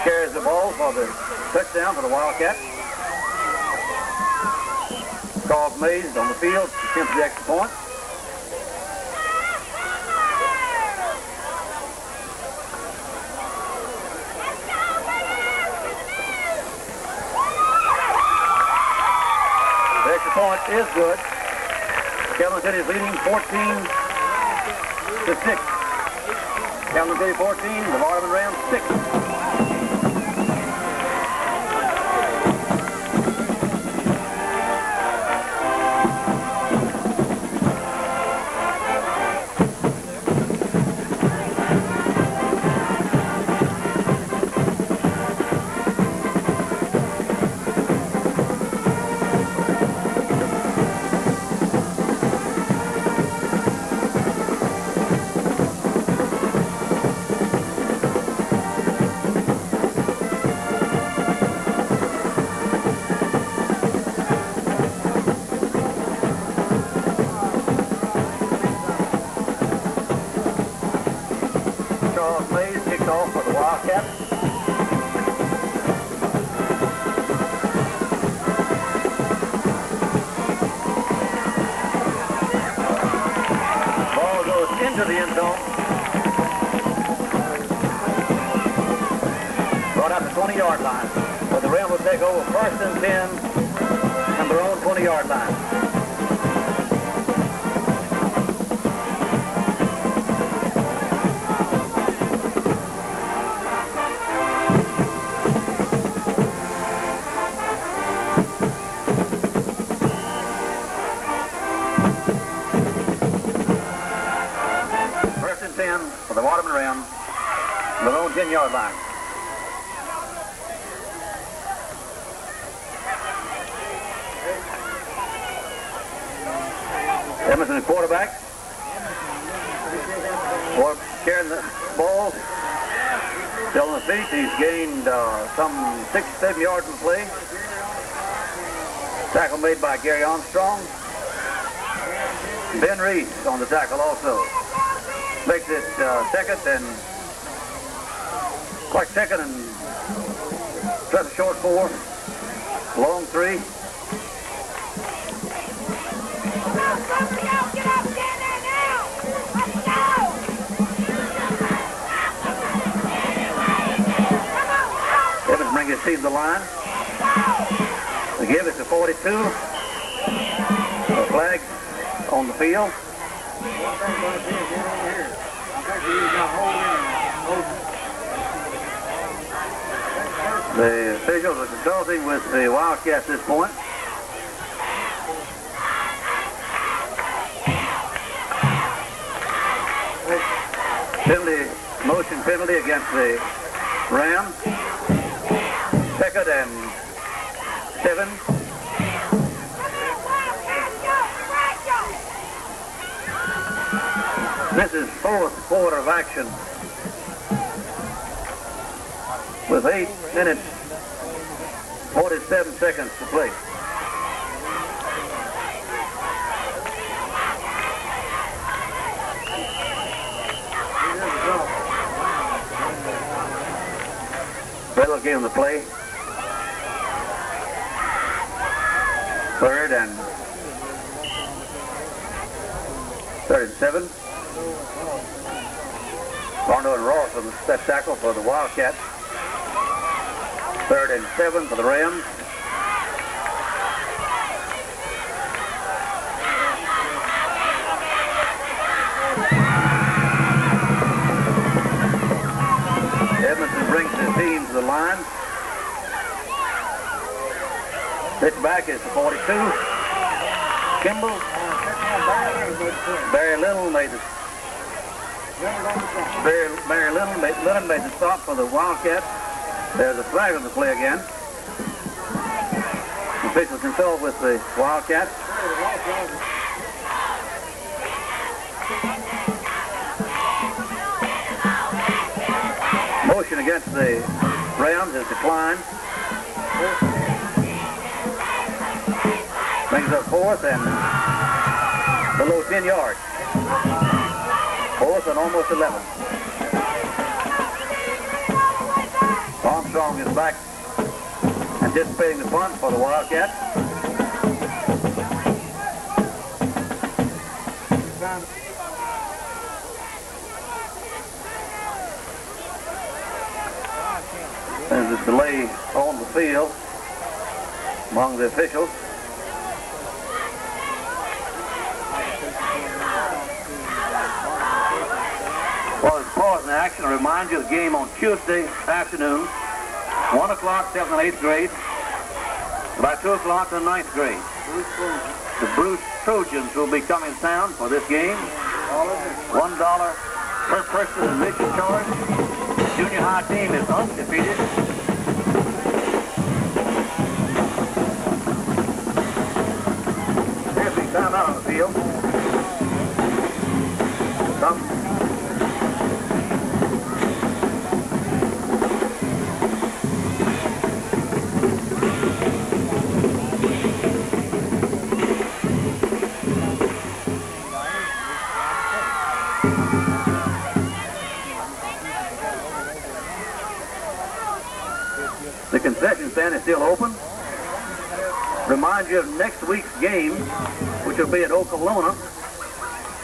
Carries the ball for the touchdown for the Wildcats. Charles Mays on the field, attempts the extra point. The extra point is good. Calhoun City is leading 14-6. Calhoun City 14, the Vardaman Rams 6. Off for the Wildcats. Ball goes into the end zone. Brought out the 20-yard line. But the Rams will take over 1st and 10 from their own 20-yard line. For the Vardaman Rams, their own 10-yard line. Edmondson, the quarterback. Carrying the ball. Still on his feet. He's gained some 6-7 yards in the play. Tackle made by Gary Armstrong. Ben Reese on the tackle also. Makes it 2nd and quite 2nd and tries a short 4, long 3. Evans brings his team leads the line. The give is to 42. The flag on the field. The officials are consulting with the Wildcats at this point. Motion penalty against the Rams. 2nd and 7. This is 4th quarter of action with 8 minutes, 47 seconds to play. Bell gave him the play. 3rd and 7. Rondo and Ross on the step tackle for the Wildcats. 3rd and 7 for the Rams. Edmondson brings his team to the line. Pitch back is to 42. Kimball. Barry Little made the Little made the stop for the Wildcats. There's a flag on the play again. The officials consult with the Wildcats. Motion against the Rams has declined. Brings up 4th and below 10 yards. 4th and almost 11. Armstrong is back, anticipating the punt for the Wildcats. There's this delay on the field among the officials. Well, there's pause in action. I remind you of the game on Tuesday afternoon, 1 o'clock, 7th and 8th grade, about 2 o'clock in the 9th grade. The Bruce Trojans will be coming down for this game. $1 per person admission charge. The junior high team is undefeated. There's the timeout on the field. The concession stand is still open. Remind you of next week's game, which will be at Okolona.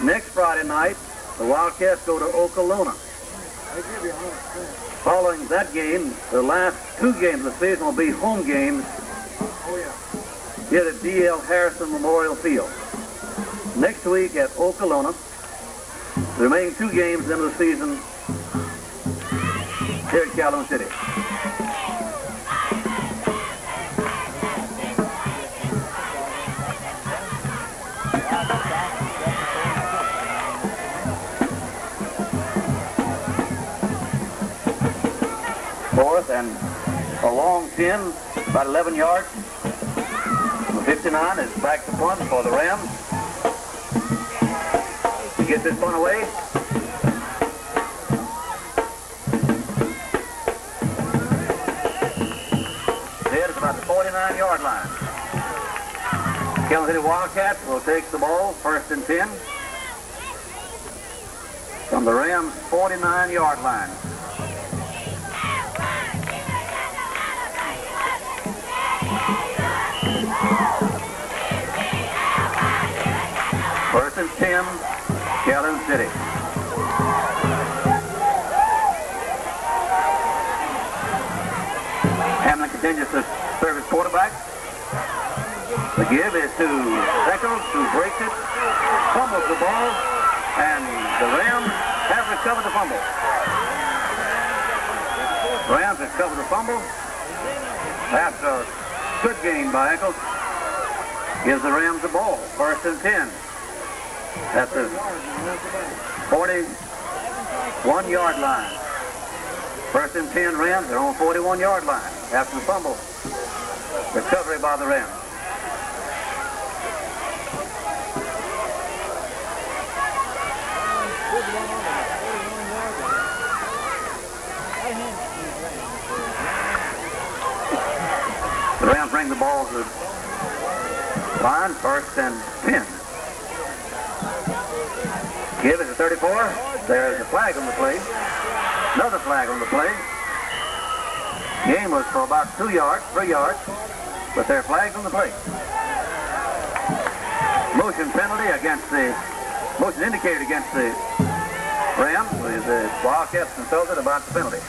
Next Friday night, the Wildcats go to Okolona. Following that game, the last 2 games of the season will be home games here at D.L. Harrison Memorial Field. Next week at Okolona, the remaining 2 games into the season here at Calhoun City. And a long 10, about 11 yards. The 59 is back to punt for the Rams. To get this punt away. Head is about the 49-yard line. Calhoun City Wildcats will take the ball, 1st and 10. From the Rams' 49-yard line. First and 10, Calhoun City. Hamlin continues to serve as quarterback. The give is to Eccles, who breaks it, fumbles the ball, and the Rams have recovered the fumble. Rams have covered the fumble. After a good gain by Eccles, gives the Rams the ball, 1st and 10. At the 41-yard line. 1st and 10 Rams, they're on 41-yard line after the fumble. Recovery by the Rams. The Rams bring the ball to the line, 1st and 10. Give it to 34. There's a flag on the play. Another flag on the play. Game was for about 2 yards, 3 yards, but there are flags on the play. Motion penalty against the, motion indicated against the Rams. The Wildcats consulted about the penalty.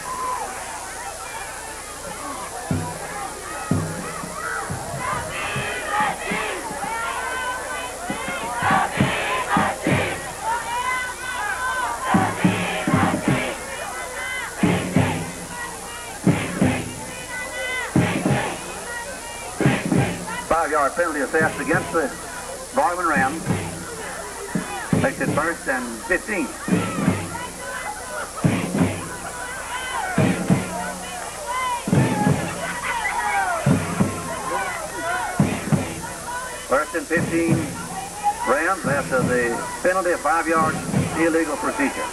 Five-yard penalty assessed against the Vardaman Rams. Makes it 1st and 15. First and 15 Rams after the penalty of 5-yard illegal procedure.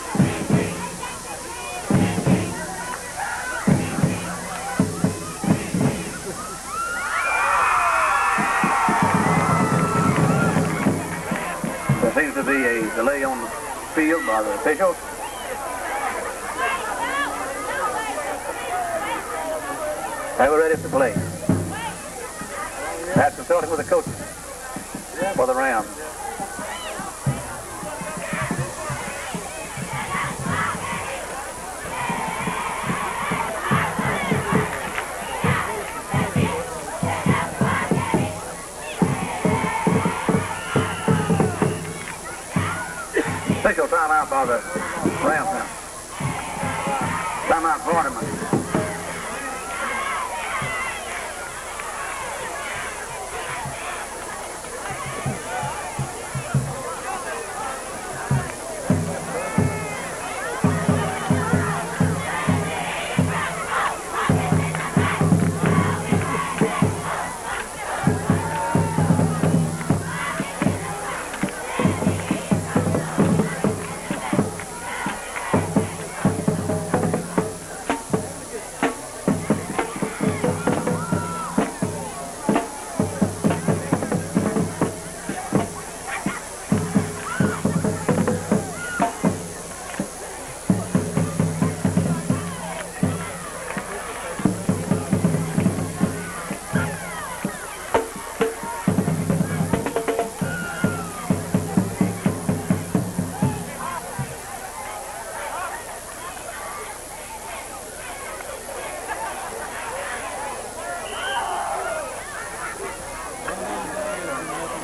There seems to be a delay on the field by the officials. They were ready to play. That's consulting with the coaches for the Rams. Official timeout by the Rams now. Timeout Vardaman.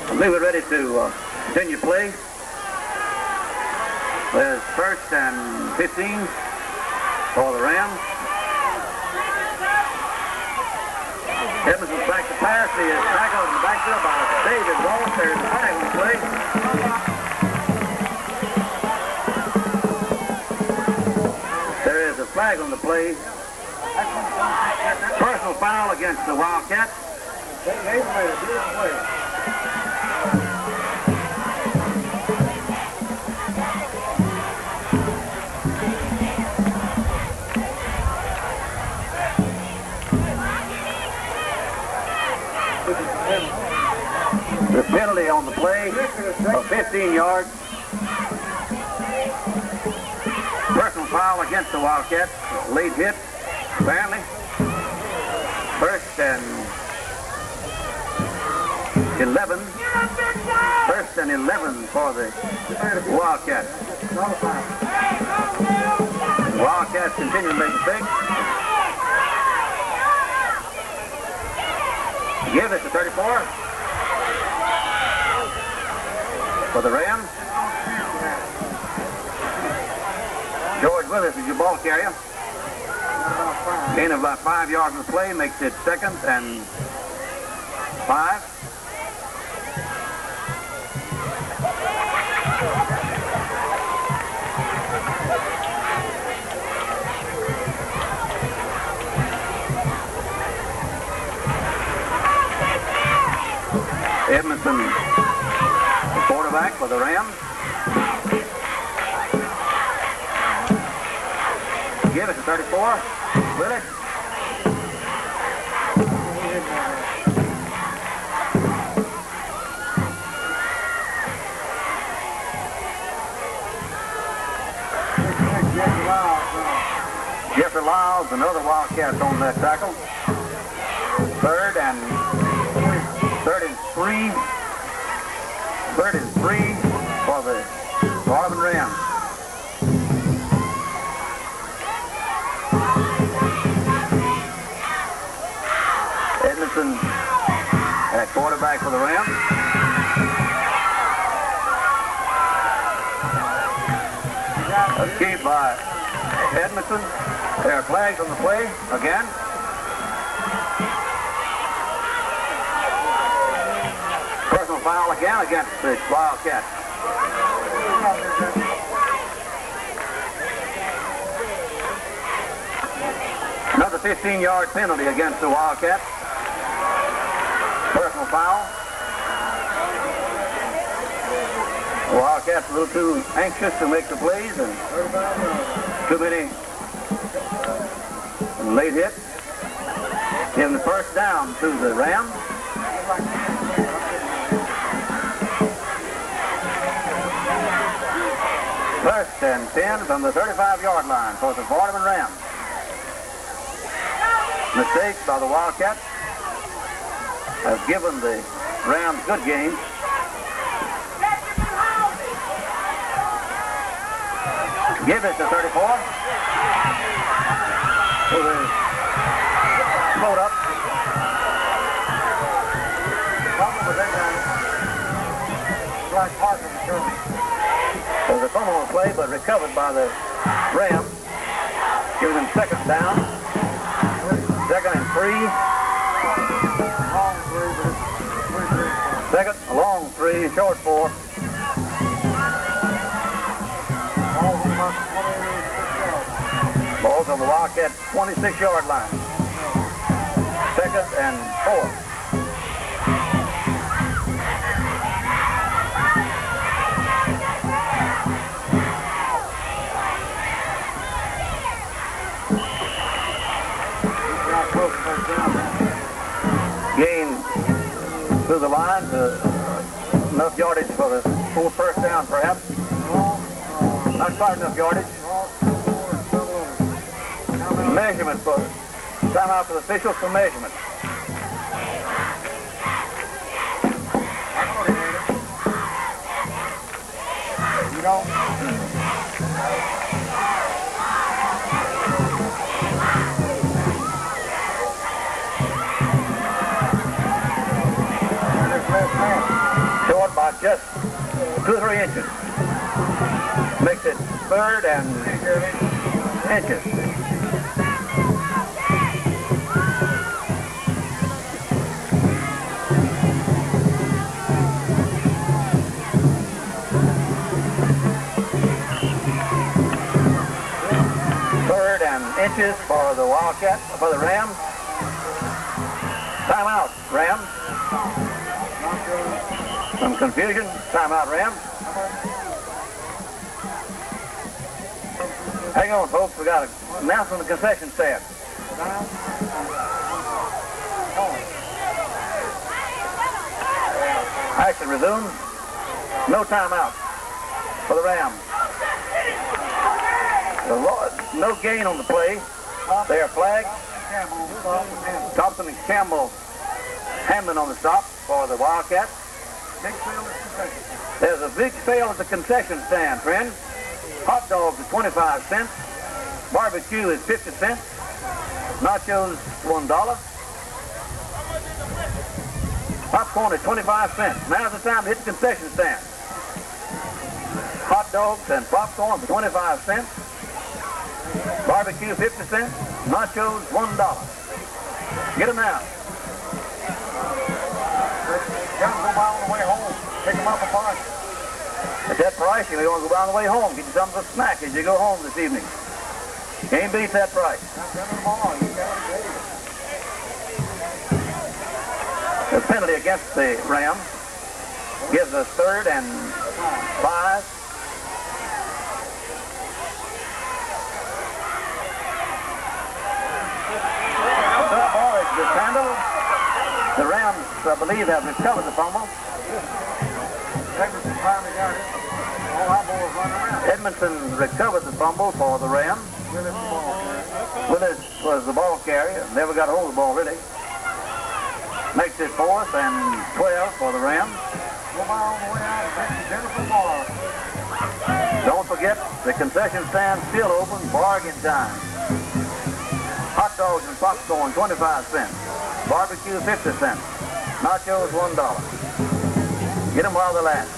I believe we're ready to continue play. There's 1st and 15 for the Rams. Evans is back to pass. He is tackled in the backfield by David Wallace. There's a flag on the play. There is a flag on the play. Personal foul against the Wildcats. The penalty on the play of 15 yards. Personal foul against the Wildcats. Late hit, apparently. 1st and 11. 1st and 11 for the Wildcats. The Wildcats continue to make mistakes. Give it to 34. For the Rams. George Willis is your ball carrier. Gain of about 5 yards on the play makes it 2nd and 5. Edmondson, the quarterback for the Rams. Give it to 34. Willis. Jeffrey Lyles, another Wildcat on that tackle. 3rd and 3 for the Vardaman Rams. Edmondson at quarterback for the Rams. Achieved by Edmondson. There are flags on the play again. Personal foul again against the Wildcats. Another 15-yard penalty against the Wildcats. Personal foul. The Wildcats a little too anxious to make the plays and too many late hits. Giving the first down to the Rams. First and 10 from the 35-yard line for the Vardaman Rams. Mistakes by the Wildcats have given the Rams good games. Give it to 34. So they float up. There's a fumble on the play, but recovered by the Rams. Giving them 2nd down. 2nd and 3. 2nd, a long 3, short 4. Ball's on the Wildcat 26-yard line. 2nd and 4. Gain through the line, enough yardage for the full first down, perhaps. Not quite enough yardage. Measurement for timeout for the officials for measurement. You know. Short by just 2 or 3 inches. Makes it 3rd and inches. Inches for the Wildcat, for the Rams. Timeout, Rams. Some confusion. Timeout, Rams. Hang on, folks. We got an announcement on the concession stand. Action resumed. No timeout for the Rams. No gain on the play. They are flagged. Thompson and Campbell Hamlin on the stop for the Wildcats. There's a big sale at the concession stand, friends. Hot dogs are 25 cents. Barbecue is 50 cents. Nachos $1. Popcorn is 25 cents. Now's the time to hit the concession stand. Hot dogs and popcorn for 25 cents. Barbecue 50 cents. Nachos $1. Get them now. Got to go by on the way home. Pick them up apart. At that price, you may want to go by on the way home. Get you something to snack as you go home this evening. Can't beat that price. The penalty against the Rams gives us 3rd and 5. The ball is mishandled. The Rams, I believe, have recovered the fumble. Edmondson finally got it. All our boys running around. Edmondson recovered the fumble for the Rams. Willis was the ball carrier. Never got a hold of the ball, really. Makes it 4th and 12 for the Rams. Go by on the way out and take the Jennifer bar. Don't forget, the concession stand still open, bargain time. Hot dogs and popcorn, 25 cents. Barbecue, 50 cents. Nachos, $1. Get them while they last.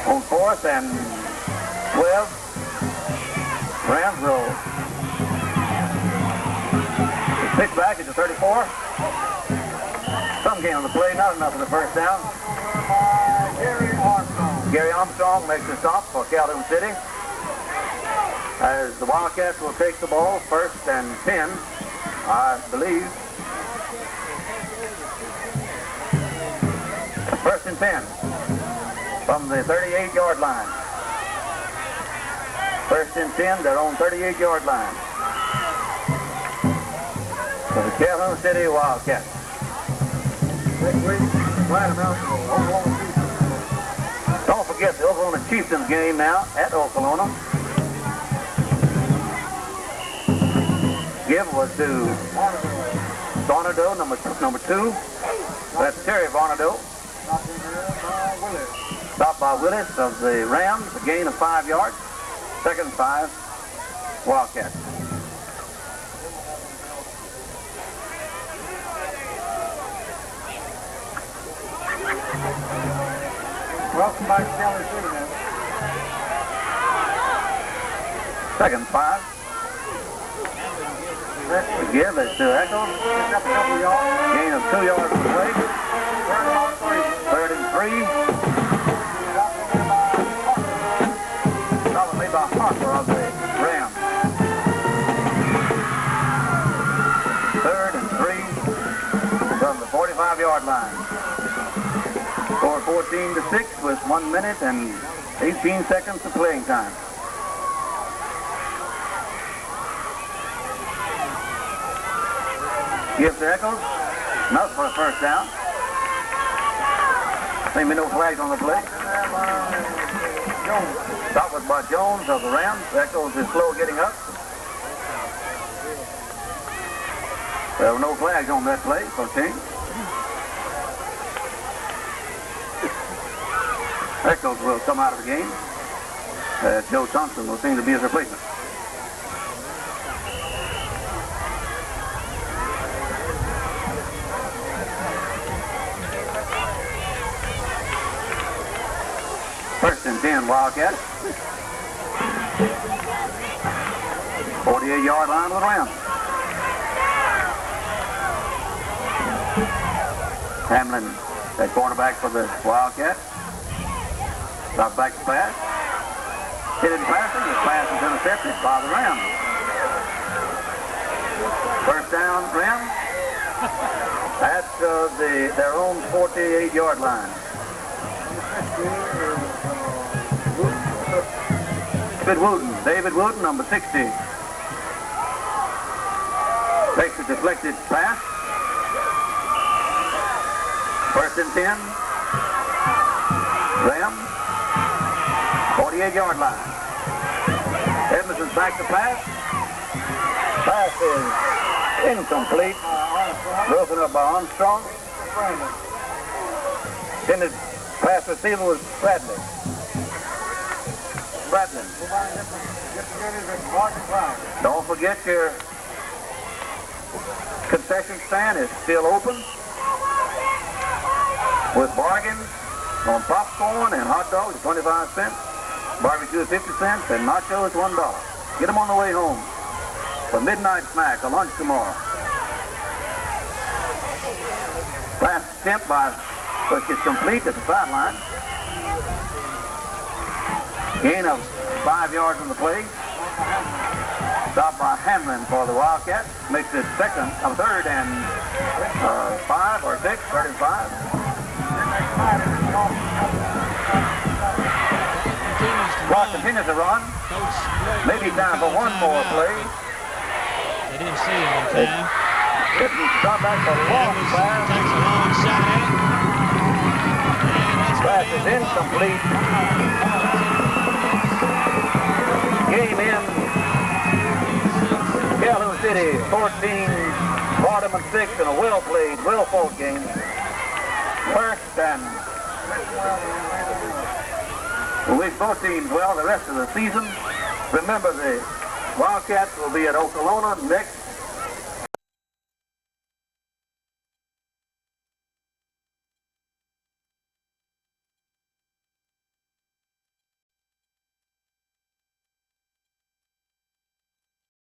On 4th and 12, Rams will pitch back at the 34. Some came on the play, not enough for the first down. Gary Armstrong makes the stop for Calhoun City. As the Wildcats will take the ball, 1st and 10, I believe. 1st and 10 from the 38-yard line. 1st and 10, their own 38-yard line. For the Calhoun City Wildcats. Don't forget the Oklahoma Chieftains game now at Oklahoma. Give was to Varnado, number 2. That's Terry Varnado. Stopped by Willis of the Rams, a gain of 5 yards. 2nd and 5, Wildcats. Welcome back to Calhoun City now. 2nd and 5. The give is to Eccles. Gain of 2 yards on the play. 3rd and 3. Probably by Harper of the Rams. 3rd and 3 from the 45-yard line. Score 14-6 with 1 minute and 18 seconds of playing time. Give to Eccles. Enough for a first down. Seems to be no flags on the play. Stop was by Jones of the Rams. Eccles is slow getting up. There were no flags on that play for team. Eccles will come out of the game. Joe Thompson will seem to be his replacement. First and 10, Wildcats. 48-yard line with Rams. Hamlin, that quarterback for the Wildcats. Drop back to pass. Hit it passing. The pass is intercepted by the Rams. First down, Rams. At their own 48-yard line. David Wooten, number 60. Takes a deflected pass. First and 10. Rams. 48-yard line. Edmondson's back to pass. Pass is incomplete. Broken up by Armstrong. Intended pass receiver was Bradley. Don't forget your concession stand is still open. with bargains on popcorn and hot dogs at 25 cents, barbecue at 50 cents, and nachos $1. Get them on the way home for midnight snack or lunch tomorrow. Pass attempt by Bush is complete at the sideline. Gain of 5 yards on the play. Stop by Hamlin for the Wildcats. Makes it third and 5 or 6, third and 5. Clock continues to run. Maybe time for one more play. They didn't see him in time. Stop back for a long pass. Takes a long shot at it. And that's Pass is incomplete. Game in. Calhoun City 14, Vardaman 6 in a well-played, well-fought game. First and we wish both teams well the rest of the season. Remember, the Wildcats will be at Oklahoma next